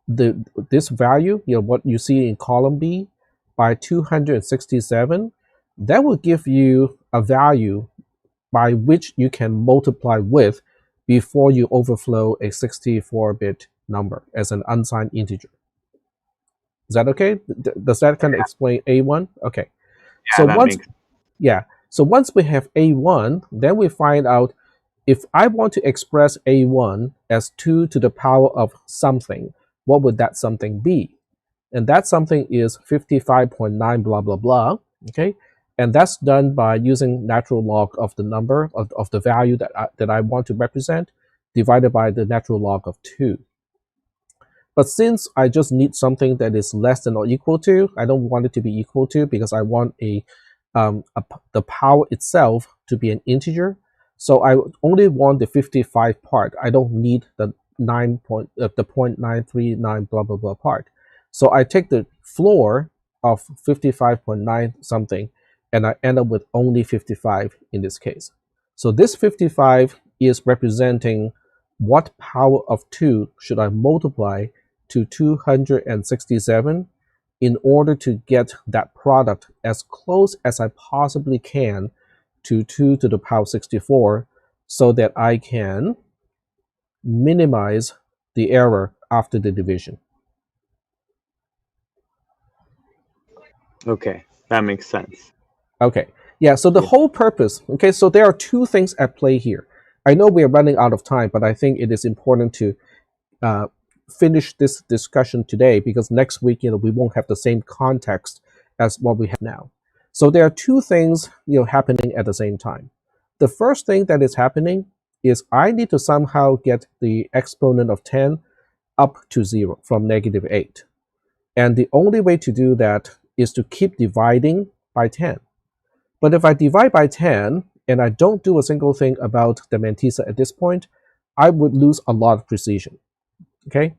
this value, what you see in column B, by 267, that will give you a value by which you can multiply with before you overflow a 64-bit number as an unsigned integer. Is that okay? Does that kind of explain A1? Okay. Yeah, So once we have A1, then we find out if I want to express A1 as 2 to the power of something, what would that something be? And that something is 55.9 blah, blah, blah, okay? And that's done by using natural log of the number of the value that I want to represent divided by the natural log of 2. But since I just need something that is less than or equal to, I don't want it to be equal to because I want the power itself to be an integer. So I only want the 55 part. I don't need the 0.939 blah blah blah part. So I take the floor of 55.9 something, and I end up with only 55 in this case. So this 55 is representing what power of 2 should I multiply to 267 in order to get that product as close as I possibly can to 2 to the power 64 so that I can minimize the error after the division. Okay, that makes sense. Okay, yeah, so the whole purpose, okay, so there are two things at play here. I know we are running out of time, but I think it is important to finish this discussion today because next week, we won't have the same context as what we have now. So there are two things, happening at the same time. The first thing that is happening is I need to somehow get the exponent of 10 up to 0 from -8. And the only way to do that is to keep dividing by 10. But if I divide by 10 and I don't do a single thing about the mantissa at this point, I would lose a lot of precision. Okay,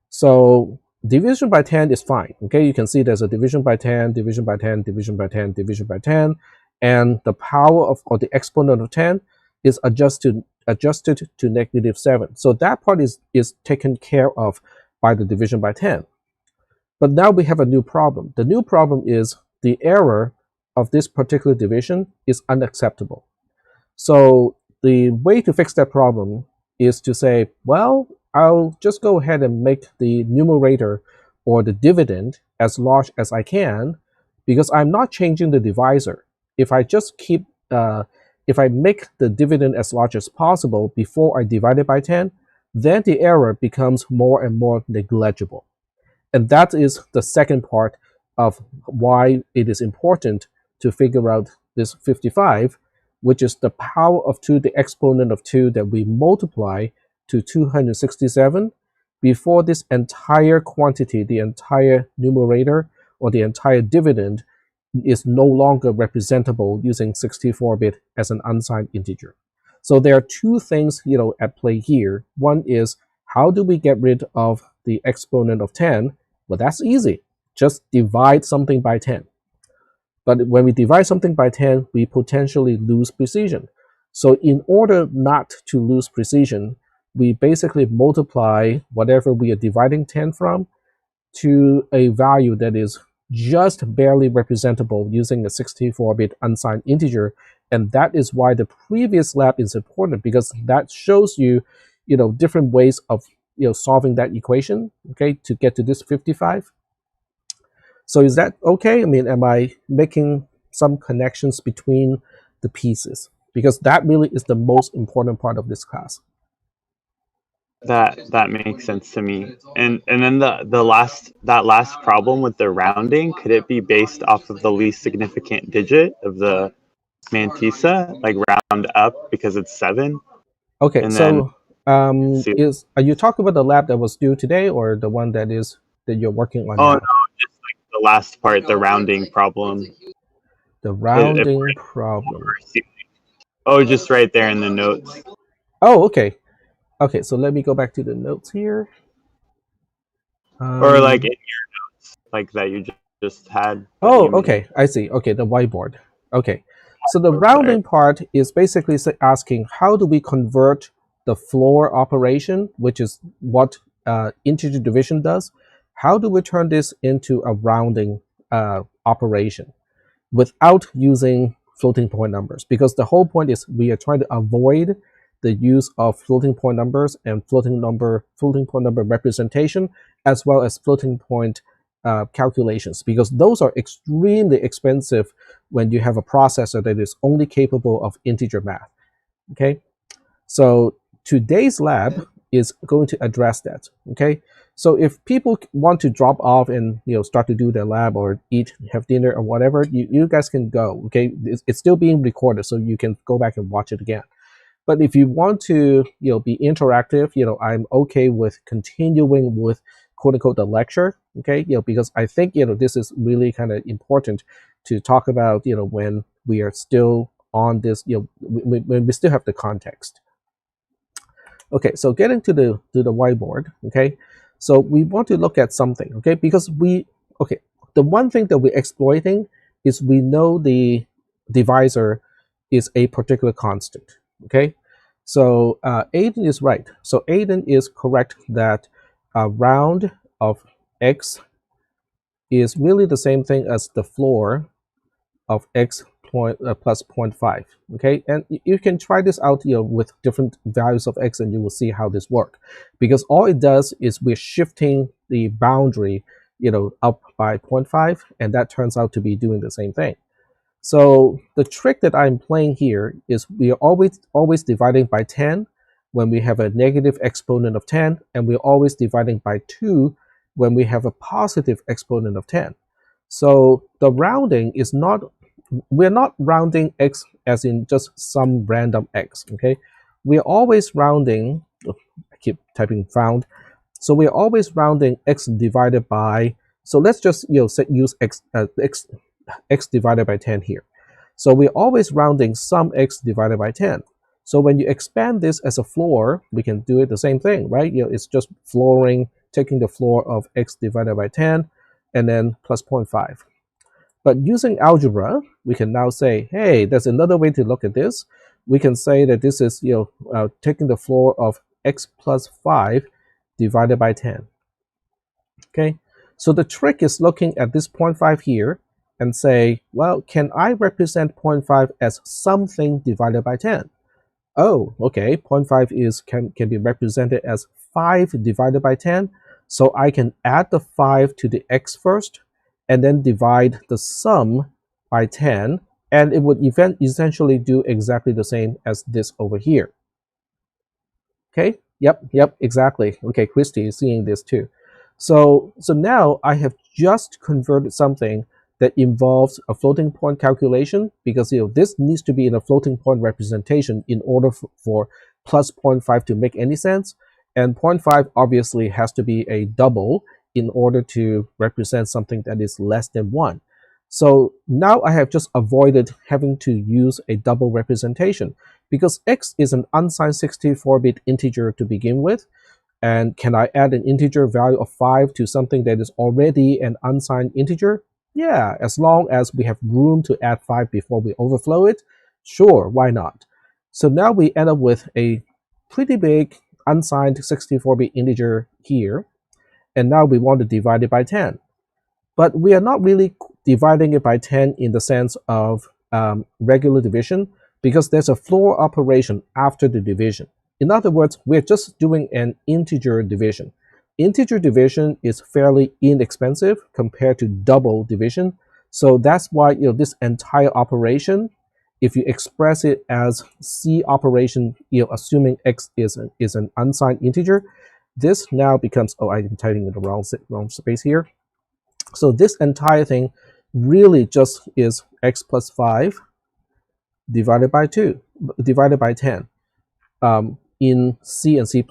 so division by 10 is fine. Okay, you can see there's a division by 10, division by 10, division by 10, division by 10, and the power of, or the exponent of 10 is adjusted to -7. So that part is taken care of by the division by 10. But now we have a new problem. The new problem is the error of this particular division is unacceptable. So the way to fix that problem is to say, well, I'll just go ahead and make the numerator or the dividend as large as I can because I'm not changing the divisor. If I just if I make the dividend as large as possible before I divide it by 10, then the error becomes more and more negligible. And that is the second part of why it is important to figure out this 55, which is the power of 2, the exponent of 2 that we multiply to 267 before this entire quantity, the entire numerator or the entire dividend is no longer representable using 64-bit as an unsigned integer. So there are two things, at play here. One is, how do we get rid of the exponent of 10? Well, that's easy. Just divide something by 10. But when we divide something by 10, we potentially lose precision. So in order not to lose precision, we basically multiply whatever we are dividing 10 from to a value that is just barely representable using a 64-bit unsigned integer. And that is why the previous lab is important, because that shows you, different ways of solving that equation, okay, to get to this 55. So is that okay? I mean, am I making some connections between the pieces? Because that really is the most important part of this class. That makes sense to me. And then the last problem with the rounding, could it be based off of the least significant digit of the mantissa, like round up because it's 7? Okay, and so then are you talking about the lab that was due today, or the one that you're working on oh now? no, just like the last part, the rounding problem. The rounding problem. Oh, just right there in the notes. Oh, okay. Okay, so let me go back to the notes here. Or like in your notes, like that you just had. Oh, okay, I see. Okay, the whiteboard. Okay, so the rounding part is basically asking, how do we convert the floor operation, which is what integer division does? How do we turn this into a rounding operation without using floating point numbers? Because the whole point is we are trying to avoid the use of floating point numbers and floating point number representation, as well as floating point calculations, because those are extremely expensive when you have a processor that is only capable of integer math. Okay, so today's lab is going to address that. Okay, so if people want to drop off and start to do their lab or have dinner or whatever, you guys can go. Okay, it's still being recorded, so you can go back and watch it again. But if you want to be interactive, I'm okay with continuing with quote unquote the lecture. Okay, because I think this is really kind of important to talk about when we are still on this, when we still have the context. Okay, so getting to the whiteboard. Okay, so we want to look at something. Okay, because the one thing that we're exploiting is we know the divisor is a particular constant. Okay, so Aiden is right. So Aiden is correct that a round of x is really the same thing as the floor of x plus 0.5. Okay, and you can try this out with different values of x, and you will see how this works. Because all it does is we're shifting the boundary up by 0.5, and that turns out to be doing the same thing. So the trick that I'm playing here is we are always dividing by 10 when we have a negative exponent of 10, and we're always dividing by 2 when we have a positive exponent of 10. So the rounding is not, we're not rounding x as in just some random x, okay? We're always rounding, I keep typing found, so we're always rounding x divided by, so let's just use x divided by 10 here. So we're always rounding some x divided by 10. So when you expand this as a floor, we can do it the same thing, right? It's just flooring, taking the floor of x divided by 10 and then plus 0.5. But using algebra, we can now say, hey, there's another way to look at this. We can say that this is taking the floor of x plus 5 divided by 10. Okay, so the trick is looking at this 0.5 here and say, well, can I represent 0.5 as something divided by 10? Oh, okay, 0.5 can be represented as 5 divided by 10. So I can add the 5 to the x first, and then divide the sum by 10, and it would essentially do exactly the same as this over here. Okay, yep, exactly. Okay, Christy is seeing this too. So now I have just converted something that involves a floating point calculation, because this needs to be in a floating point representation in order for plus 0.5 to make any sense. And 0.5 obviously has to be a double in order to represent something that is less than 1. So now I have just avoided having to use a double representation because x is an unsigned 64-bit integer to begin with. And can I add an integer value of 5 to something that is already an unsigned integer? Yeah, as long as we have room to add 5 before we overflow it, sure, why not? So now we end up with a pretty big unsigned 64-bit integer here. And now we want to divide it by 10. But we are not really dividing it by 10 in the sense of regular division because there's a floor operation after the division. In other words, we're just doing an integer division. Integer division is fairly inexpensive compared to double division. So that's why this entire operation, if you express it as C operation, assuming x is an unsigned integer, this now becomes, oh, I'm typing in the wrong space here. So this entire thing really just is x plus 5 divided by 2, divided by 10 in C and C++.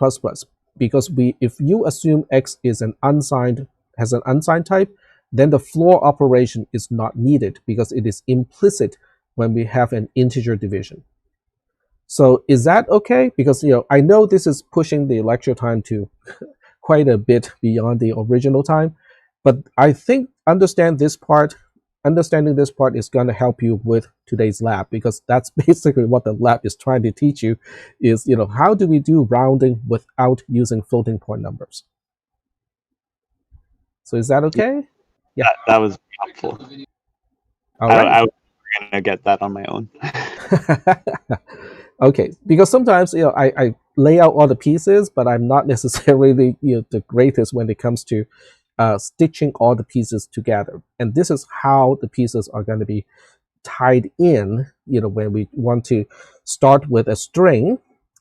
Because if you assume x is has an unsigned type, then the floor operation is not needed because it is implicit when we have an integer division. So is that okay? Because I know this is pushing the lecture time to quite a bit beyond the original time, but I think understanding this part is going to help you with today's lab, because that's basically what the lab is trying to teach you is, how do we do rounding without using floating point numbers? So is that okay? Yeah, that was helpful. All right. I was going to get that on my own. Okay, because sometimes I lay out all the pieces, but I'm not necessarily the greatest when it comes to stitching all the pieces together. And this is how the pieces are going to be tied in, when we want to start with a string,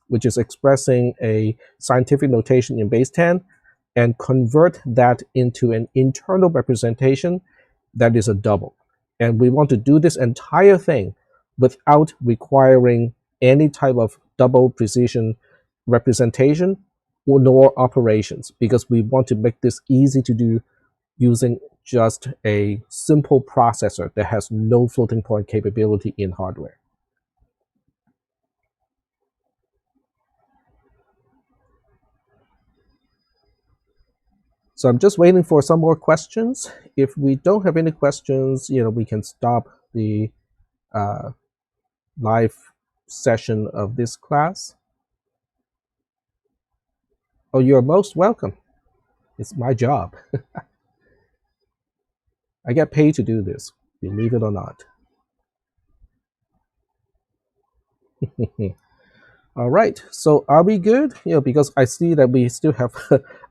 which is expressing a scientific notation in base 10, and convert that into an internal representation that is a double. And we want to do this entire thing without requiring any type of double precision representation nor operations, because we want to make this easy to do using just a simple processor that has no floating point capability in hardware. So I'm just waiting for some more questions. If we don't have any questions, we can stop the live session of this class. Oh, you're most welcome. It's my job. I get paid to do this, believe it or not. All right, so are we good? Because I see that we still have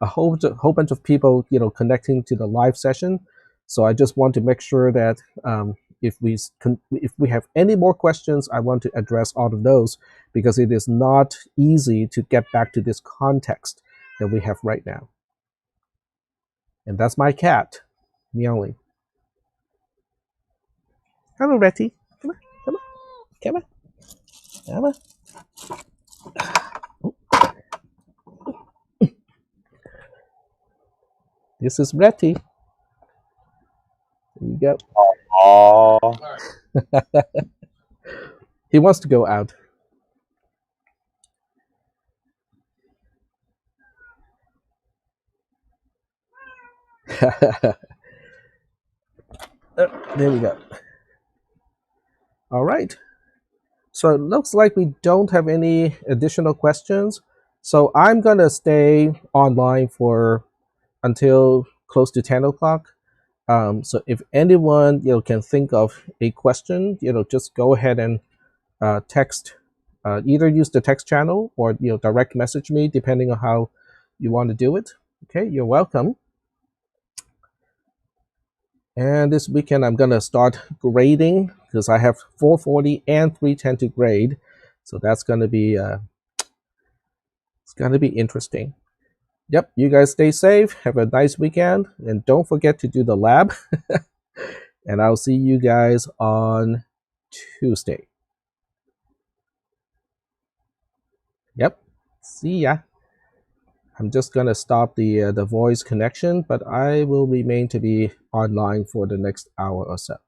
a whole bunch of people, connecting to the live session. So I just want to make sure that if we have any more questions, I want to address all of those, because it is not easy to get back to this context that we have right now. And that's my cat, meowing. Hello, Retty. Come on, come on, come on, come on. This is Retty. There you go. Aww. He wants to go out. There we go. All right. So it looks like we don't have any additional questions. So I'm going to stay online for until close to 10 o'clock. So if anyone can think of a question, just go ahead and text, either use the text channel or direct message me, depending on how you want to do it. Okay, you're welcome. And this weekend I'm gonna start grading, because I have 440 and 310 to grade, so that's gonna be it's gonna be interesting. Yep, you guys stay safe, have a nice weekend, and don't forget to do the lab. And I'll see you guys on Tuesday. Yep, see ya. I'm just gonna stop the voice connection, but I will remain to be online for the next hour or so.